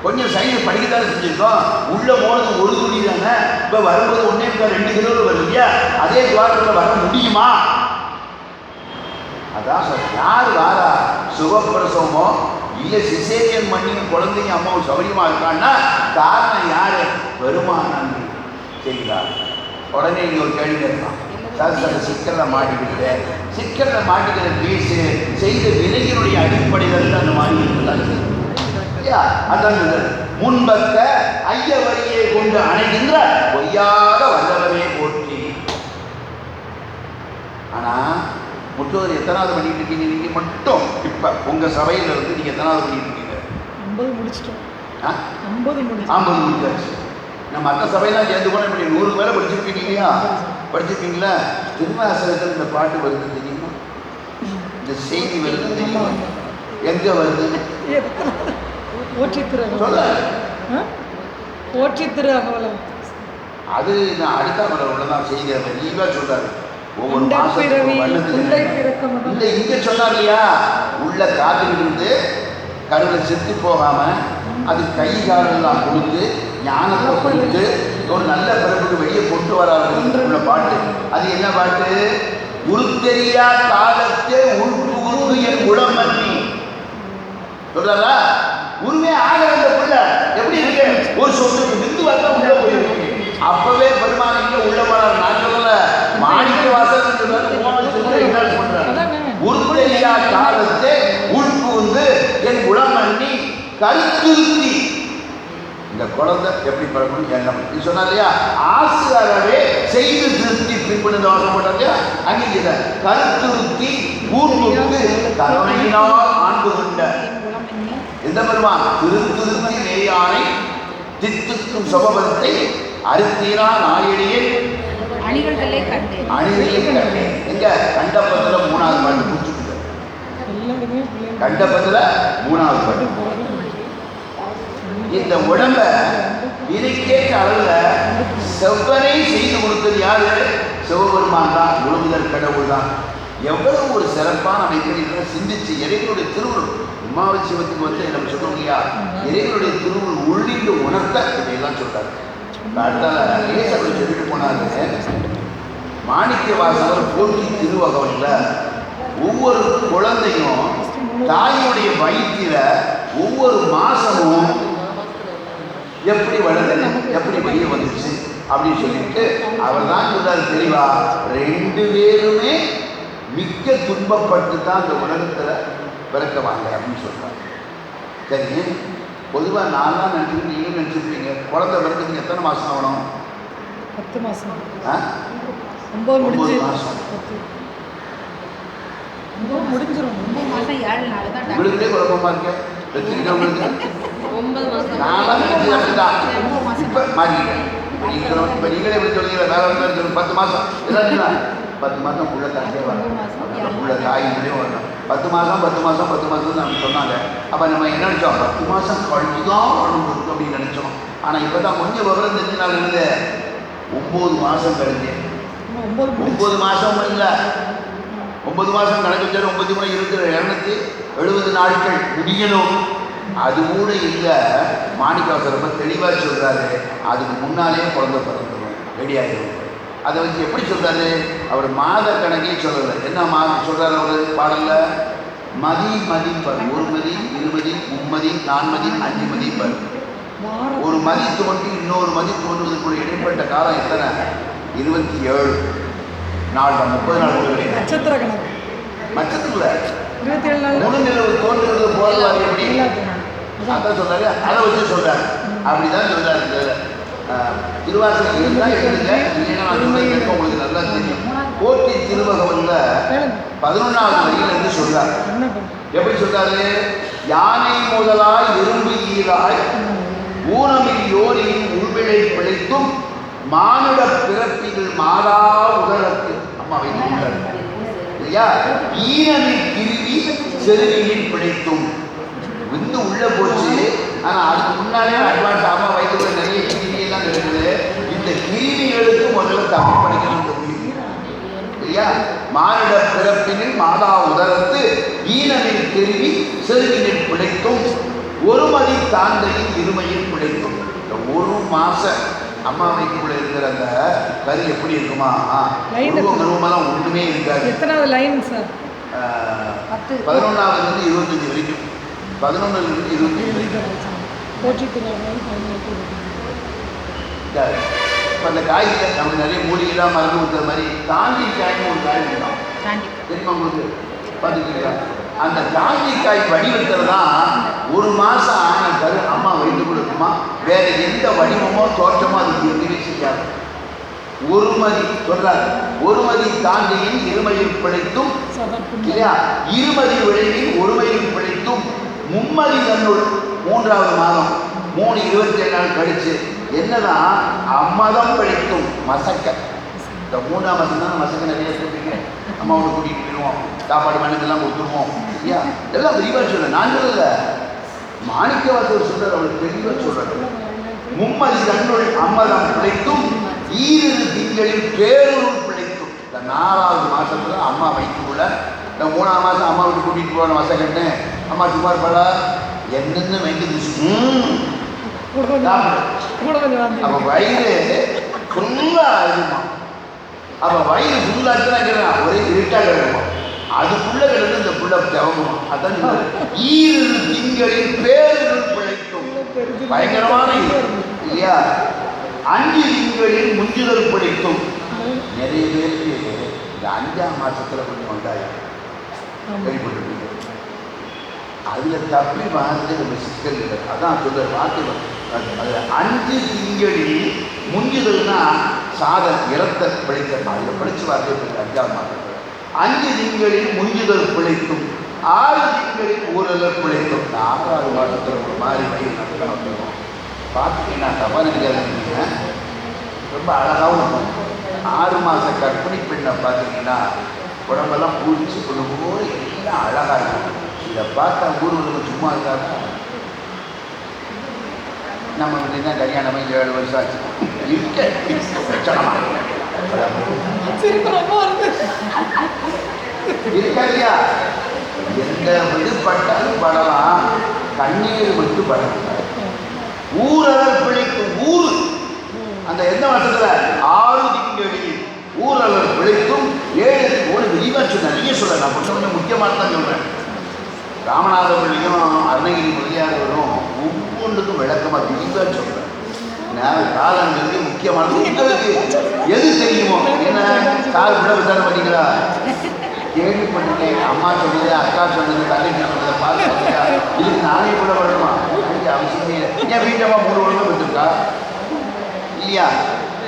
கொஞ்சம் சைடு படிக்கத்தானே செஞ்சுருக்கோம். உள்ளே போனது ஒரு துணி தானே. இப்போ வரும்போது 1.2 கிலோவில் வருது இல்லையா? அதே துவாரத்தில் வர முடியுமா? அதான் சார், யார் வாரா சுகப்பிரசவமோ இல்லை சிசேரியன் பண்ணி குழந்தைங்க அம்மாவும் சௌரியமாக இருக்கான்னா காரணம் யார்? பெருமான். சரிங்களா? உடனே இங்கே ஒரு கேள்வி கேட்கலாம் சார். சார் சிக்கலில் மாட்டிக்கிட்டு சிக்கலில் மாட்டிக்கிற கேஸு செய்த வினையினுடைய அடிப்படையில் அந்த மாதிரி இருக்குதான். அதான் முன்பக்க ஐய வரியை கொண்டு அணைகின்ற பொய்யாக வல்லவரே போற்றி. ஆனா முற்றோர் எத்தனாவது பண்ணிட்டு இருக்கீங்க? நீங்க மட்டும் இப்ப உங்க சபையில இருந்து நீங்க எத்தனாவது பண்ணிட்டு இருக்கீங்க? 50 முடிச்சிட்டோம். 50 முடிச்சாச்சு. நம்ம மற்ற சபையெல்லாம் சேர்ந்து கூட இப்படி 100 பேரை படிச்சிருக்கீங்க இல்லையா? படிச்சிருக்கீங்களா? திருவாசகத்தில் இந்த பாட்டு வருது தெரியுமா? இந்த செய்தி வருது தெரியுமா? எங்க வருது? அது நான் அடுத்த உள்ளதான் செய்தி நீவா சொல்றாரு. ஒவ்வொரு மாசத்துக்கும் இந்த இங்க சொன்னார் இல்லையா? உள்ள காத்துக்கிட்டு கருவில செத்து போகாம அது கை காலெல்லாம் கொடுத்து ஞானத்தை கொடுத்து ஒரு நல்ல பிறப்புக்கு வெளியே கொண்டு வராது உள்ள பாட்டு. அது என்ன பாட்டு? உருத்தெரியா காலத்தே உள்புகுந்து என் உடம்பண்ணி சொல்றாரா? உண்மையே ஆகிற அந்த பிள்ளை எப்படி இருக்கு? ஒரு சொத்துக்கு விந்து வந்தா உள்ள போயிருக்கு. அப்பவே பெருமானிங்க உள்ள போறாரு. நாட்கள்ல மாணிக்க வாசல் உருத்தெரியா காலத்தே உள்புகுந்து என் உடம்பண்ணி கருத்துருத்தி. இந்த குழந்தை எப்படி பிறக்கணும் எண்ணம் சொன்னா இல்லையா? ஆசிரியரவே செய்து திருத்தி பின்பு தோசம் போட்டா இல்லையா? அங்கே கருத்துருத்தி பூர்வத்து கருணையினால் ஆண்டு கொண்ட எந்த பெருமான்? திருத்துருத்தி நேயானை தித்துக்கும் சபபத்தை அறுத்தீரா நாயடியில் அணிகளை கண்டேன். எங்க கண்டபத்துல 3வது பாட்டு முடிச்சுட்டு கண்டபத்துல 3வது பாட்டு. இந்த உடம்ப இணைக்கேற்ற அளவுல செவ்வனை செய்து கொடுத்தது யாரு? சிவபெருமான் தான். முழுமுதல் கடவுள் தான். எவ்வளவு ஒரு சிறப்பான அமைப்பில் சிந்திச்சு இறைவனுடைய திருவுருள் உமாவை சிவத்துக்கு வந்து நம்ம சொல்றோம் இல்லையா? இறைவனுடைய திருவுருள் உள்ளிட்டு உணர்த்த இதையெல்லாம் சொல்றாரு. அடுத்த சொல்லிட்டு போனாரு மாணிக்க வாசகர் போற்றி திருவகவல்ல ஒவ்வொரு குழந்தையும் தாயுடைய வயிற்றில ஒவ்வொரு மாசமும் எப்படி வளர்ந்து எப்படி வெளியே வந்துச்சு அப்படின்னு சொல்லிட்டு அவர் தான் சொல்றாரு தெளிவா. 2 பேருமே மிக்க துன்பப்பட்டு தான் இந்த உலகத்துல பிறக்கவாங்க அப்படின்னு சொல்றாரு. சரி, பொதுவாக நான் தான் நினைச்சிருக்கேன், நீங்களும் நினைச்சிருப்பீங்க. குழந்தை பிறக்கிறதுக்கு எத்தனை மாசம் ஆகணும்? 10 மாசம். 9 மாசம் முடிஞ்சிடும். 9 மாசம் 7 நாள் தான். உங்களுக்கே குழப்பமா இருக்கு. நான்லாம் இப்போ மாறிக்கிட்டேன். இப்போ நீங்களே எப்படி சொல்லுங்க? வேற ஒன்று 10 மாசம் 10 மாதம் உள்ள தாண்டே வரணும். உள்ள தாயினே வரணும். 10 மாதம் நம்ம சொன்னாங்க. அப்போ நம்ம என்ன நினச்சோம்? 10 மாதம் கழிச்சு தான் வரணும் அப்படின்னு நினச்சோம். ஆனால் இப்போ தான் கொஞ்சம் விவரம் தெரிஞ்ச நாள் இருந்து 9 மாதம் கழிஞ்சு 9 மாதம் இல்லை 9 மாதம் கணக்கு வச்சாரு. 9 முறை 270 நாட்கள் முடியணும். அது கூட இல்லை. மாணிக்கவாசகர் ரொம்ப தெளிவாக சொல்கிறாரு. அதுக்கு முன்னாலே குழந்தை பிறந்துடும், ரெடி ஆகிடும். அதை வச்சு எப்படி சொல்கிறாரு? அவர் மாத கணக்கே சொல்லலை. என்ன மாதம் சொல்கிறார் அவர் பாடலில்? மதி மதிப்பர். 1 மதி 2 மதி 3 மதி 4 மதி 5 மதி பர். ஒரு மதி தோன்றி இன்னொரு மதி தோன்றுவதற்குள்ள இடைப்பட்ட காலம் எத்தனை? 27 நாள். 30 நாள் நட்சத்திர கணக்கு. நட்சத்திரத்தில் 27 நாள் முழு நிலவு தோன்றுவது போல எப்படி? அதான் சொல்றாரு. அதை வச்சு சொல்றாரு. அப்படிதான் சொல்றாரு. திருவாசகம் இருந்தால் எழுதுங்க. உங்களுக்கு நல்லா தெரியும். போற்றி திருவகவல்ல 11வது வரியில் இருந்து சொல்றாரு. எப்படி சொல்றாரு? யானை முதலாய் எறும்பு ஈராய் ஊனமில் யோரியின் உள்விளை பிழைத்தும் மானுட பிறப்பில் மாறா உதரத்தில் அம்மா வைத்துள்ளார் இல்லையா? ஈனமின் கிருவி செருவியில் பிழைத்தும் விந்து உள்ள போச்சு. ஆனா அதுக்கு முன்னாலே அட்வான்ஸ் அம்மா வயிற்றுக்குள்ள நிறைய கிருவியெல்லாம் இருக்குது. இந்த கிருவிகளுக்கு முதல்ல தமிழ் படிக்கணும். இந்த உயிர் இல்லையா? மானுட பிறப்பினில் மாதா உதரத்து ஈனமின் கிருவி செருவினில் பிழைத்தும் ஒருமதி தாந்தையின் இருமையில் பிழைத்தும். இந்த ஒரு மாசம் அம்மா வயிற்றுக்குள்ள இருக்கிற அந்த கறி எப்படி இருக்குமா? கருவமெல்லாம் ஒன்றுமே இருக்காது. எத்தனாவது லைன் சார்? 11வது 25 வரைக்கும். 11 25 வரைக்கும். இப்போ அந்த காய்கறி நமக்கு நிறைய மூலிகைலாம் மருந்து ஊற்றுற மாதிரி தாண்டிக்காய்னு ஒரு காய் இருந்தான். தெரியுமா உங்களுக்கு? பார்த்துக்கிட்டீங்களா? அந்த தாண்டிக்காய் வடிவத்தில் தான் ஒரு மாதம் ஆன கரு அம்மா வைத்து கொடுக்குமா. வேற எந்த வடிவமோ தோற்றமோ அதுக்கு எதுவுமே செய்யாது. ஒருமதி சொல்றாரு, ஒருமதி தாண்டியின் இருமையில் பிழைத்தும் இல்லையா? இருமதி விளைவில் ஒருமையில் பிழைத்தும் மும்மதி தன்னுள் 3வது மாதம் 3-27 நாள் கழிச்சு என்னதான் அம்மதம் பிழைத்தும் மசக்க. இந்த 3ஆம் மாதம் தான் மசக்க நிறைய சொல்றீங்க. அம்மாவோட கூட்டிகிட்டு போயிடுவோம், சாப்பாடு மண்ணுக்கெல்லாம் கொடுத்துருவோம் இல்லையா? எல்லாம் விரிவாக சொல்ல. நான் சொல்லல, மாணிக்கவாசகர் சொல்றாரு, அவளுக்கு தெளிவாக சொல்றாரு. மும்மதி தன்னுள் அம்மதம் பிழைத்தும் ஈரிரு திங்களில் பேரூர் பிழைத்தும். இந்த 4வது மாதத்துல அம்மா வயிற்றுக்குள்ள இந்த 3ஆம் மாதம் அம்மா விட்டு கூட்டிகிட்டு போன வசக்கன்னு அம்மா சும்மா இருப்பாளா? என்னென்ன வைக்குது. அப்போ வயிறு ஃபுல்லாக இருக்குமா? அப்போ வயிறு ஃபுல்லாச்சுன்னா ஒரே இருட்டாக இருக்குமா? அதுக்குள்ளே கிடந்து இந்த புள்ள தேவமா. அதான் ஈரிரு திங்களில் பேரூர் பிழைத்தும். பயங்கரமான இல்லையா? 5 திங்களில் முஞ்சுதல் பிடிக்கும். நிறைய பேருக்கு இந்த 5ஆம் மாதத்தில் கொஞ்சம் உண்டாயிரம் கைப்பட்டு அதில் தப்பி வாழ்ந்து நம்ம சிக்கல் இல்லை. அதான் சொல்ற வார்த்தை. அதில் 5 திங்களில் முஞ்சுதல்னா சாதல் இறத்த பிழைத்த அதில் படித்து வார்த்தை 5ஆம் மாதத்தில் 5 திங்களில் முஞ்சுதல் பிழைக்கும் 6 திங்களில் ஊரலர் பிழைக்கும். 6வது மாதத்தில் ஒரு மாதிரி வயிறு நடக்கணும். பார்த்துட்டீங்கன்னா தவறு கிடையாதுங்க. ரொம்ப அழகாகவும் இருக்கும். 6 மாத கற்பிணி பெண்ணை பார்த்தீங்கன்னா உடம்பெல்லாம் பூச்சி கொண்டு போது எல்லாம் அழகாக இருக்கும். இதை பார்த்தா ஊர்வலங்க சும்மா இருக்காங்க. நம்ம பார்த்தீங்கன்னா கல்யாணமே 7 வருஷம் ஆச்சு. இருக்கா இல்லையா? எந்த விடுபட்டாலும் படலாம், கண்ணீர் விட்டு படலாம். ஊரலர் பிழைக்கும். ஊரு அந்த எந்த வருஷத்துல 6 திங்களில் ஊரலர் பிழைக்கும் 7 ஒரு விரிவாக சொன்ன நிறைய சொல்ல. நான் கொஞ்சம் முக்கியமாக தான் சொல்றேன். ராமநாத பள்ளியும் அருணகிரி முதலியாரவரும் ஒவ்வொன்றுக்கும் விளக்கமாக விரிவாக சொல்றேன். காலங்களுக்கு முக்கியமானது உங்களுக்கு எது தெரியுமோ. என்ன கால் விட விசாரம் பண்ணிங்களா? கேள்விப்பட்டிருக்கேன். அம்மா சொன்னது, அக்கா சொன்னது, தங்கச்சி சொன்னதை பார்த்து இதுக்கு நானே கூட வரணுமா? அவசியமே இல்லை. என் வீட்டம்மா 3 வருடம் விட்டுருக்கா இல்லையா?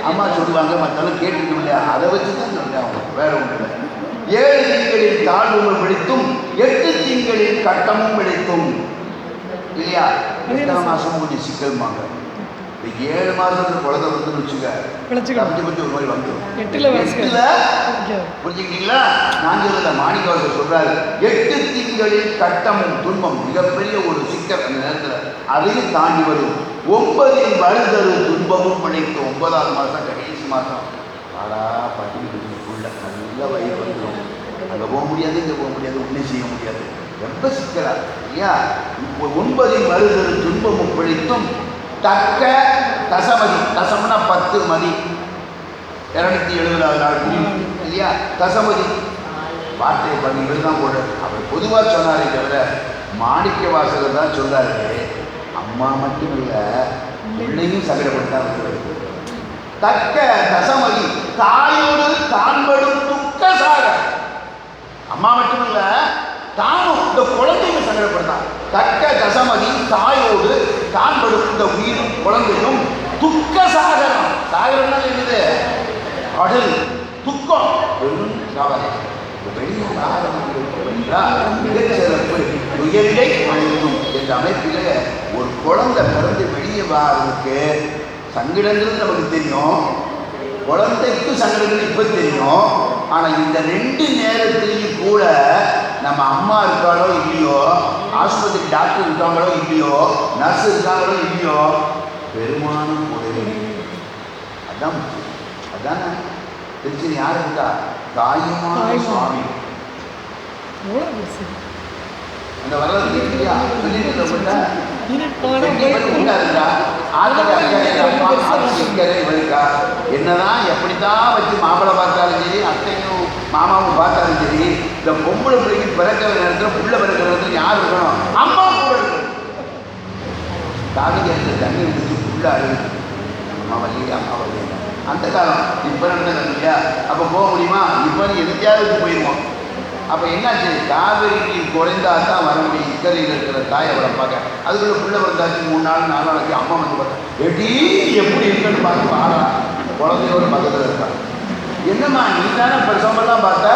அம்மா சொல்லுவாங்க, மற்றவங்க கேட்டுக்கணும் இல்லையா? அதை வச்சு தான் சொல்றேன். அவங்க வேற ஒன்று இல்லை. 7 திங்களில் தாழ்வும் பிடித்தும் 8 திங்களில் கட்டமும் பிடித்தும் இல்லையா? 8ஆம் மாதமும் கொஞ்சம் சிக்கல்மாங்க. இப்போ 7 மாதத்துல குழந்தை வந்து வச்சுக்க கொஞ்சம் ஒரு மாதிரி வந்துடும். 8ல் புரிஞ்சுக்கிட்டீங்களா? நான் சொல்ல மாணிக்கவாசகர் சொல்றாரு, 8 திங்களில் கட்டமும் துன்பம் மிகப்பெரிய ஒரு சிக்கல். அந்த நேரத்தில் அதையும் தாண்டி வரும். 9 வருதரு துன்பமும் பிழைக்கும். 9வது மாதம் கடைசி மாதம் ஆடா பட்டிக்கிட்டு உள்ள நல்ல வயிறு வந்துடும். அங்கே போக முடியாது, இங்கே போக முடியாது, ஒன்றும் செய்ய முடியாது. ரொம்ப சிக்கலா இல்லையா? இப்போ 9 வருதரு துன்பமும் பிழைத்தும் தக்க தசமதி. தசம்னா 10 மதி, 270 நாள் இல்லையா? தசமதி வார்த்தையை பண்ணி இவர் தான் போடுற. அவர் பொதுவாக சொன்னாரே தவிர மாணிக்கவாசகர் தான் சொல்றாரு, அம்மா மட்டும் இல்லை பிள்ளையும் சங்கடப்பட்டாங்க. தக்க தசமதி தாயோடு தான்படும் துக்க சாக. அம்மா மட்டும் இல்ல, தானும் இந்த குழந்தையும் சங்கடப்படுத்தான். தக்க தசமதி தாயோடு தான்படும் இந்த உயிரும் குழந்தையும் துக்க சாகரம். சாகரம்னா என்னது? கடல் துக்கம், பெரும் கவலை. வெளியே மிகச்சிறப்பு உயர்வை அழைக்கும் என்ற அமைப்பில் ஒரு குழந்தை பிறந்து வெளியே வாரதுக்கு சங்கடங்கிறது நமக்கு தெரியும். குழந்தைக்கு சங்கடங்கள் இப்போ தெரியும். ஆனால் இந்த 2 நேரத்திலையும் கூட நம்ம அம்மா இருக்காளோ இல்லையோ, ஆஸ்பத்திரி டாக்டர் இருக்காங்களோ இல்லையோ, நர்ஸ் இருக்காங்களோ இல்லையோ, பெருமானும் உதவி. அதான் அதானே திருச்சி யார் இருக்கா? தாயுமான சுவாமி. அந்த வரலாறு இல்லையா சொல்லிட்டு இருக்கா? என்னதான் எப்படித்தான் வச்சு மாப்பிள்ளை பார்த்தாலும் சரி, அத்தையும் மாமாவும் பார்த்தாலும் சரி, இந்த பொம்பளை பிள்ளைக்கு பிறக்கிற நேரத்தில் புள்ள பிறக்கிற நேரத்தில் யார் இருக்கணும்? அம்மா கூட இருக்கணும். காவிரி தண்ணி விடுச்சு புள்ள அழுது அம்மா வல்லையா அம்மா வல்லையா. அந்த காலம் இப்போ நடந்தது இல்லையா? அப்போ போக முடியுமா? இப்போ எதுக்காவது போயிடுவோம். அப்போ என்னாச்சு? காவிரி நீர் குறைந்தா தான் வர முடியும். இக்கரையில் இருக்கிற தாய் அவளை பார்க்க. அதுக்குள்ளே புள்ள பிறந்தாச்சு 3 நாள் 4 நாளைக்கு அம்மா வந்து பார்த்தா எடி எப்படி இருக்குன்னு பார்த்து பாடலாம். குழந்தையோட பக்கத்தில் இருக்காங்க. என்னம்மா நீ தானே பிரசவமெல்லாம் பார்த்த,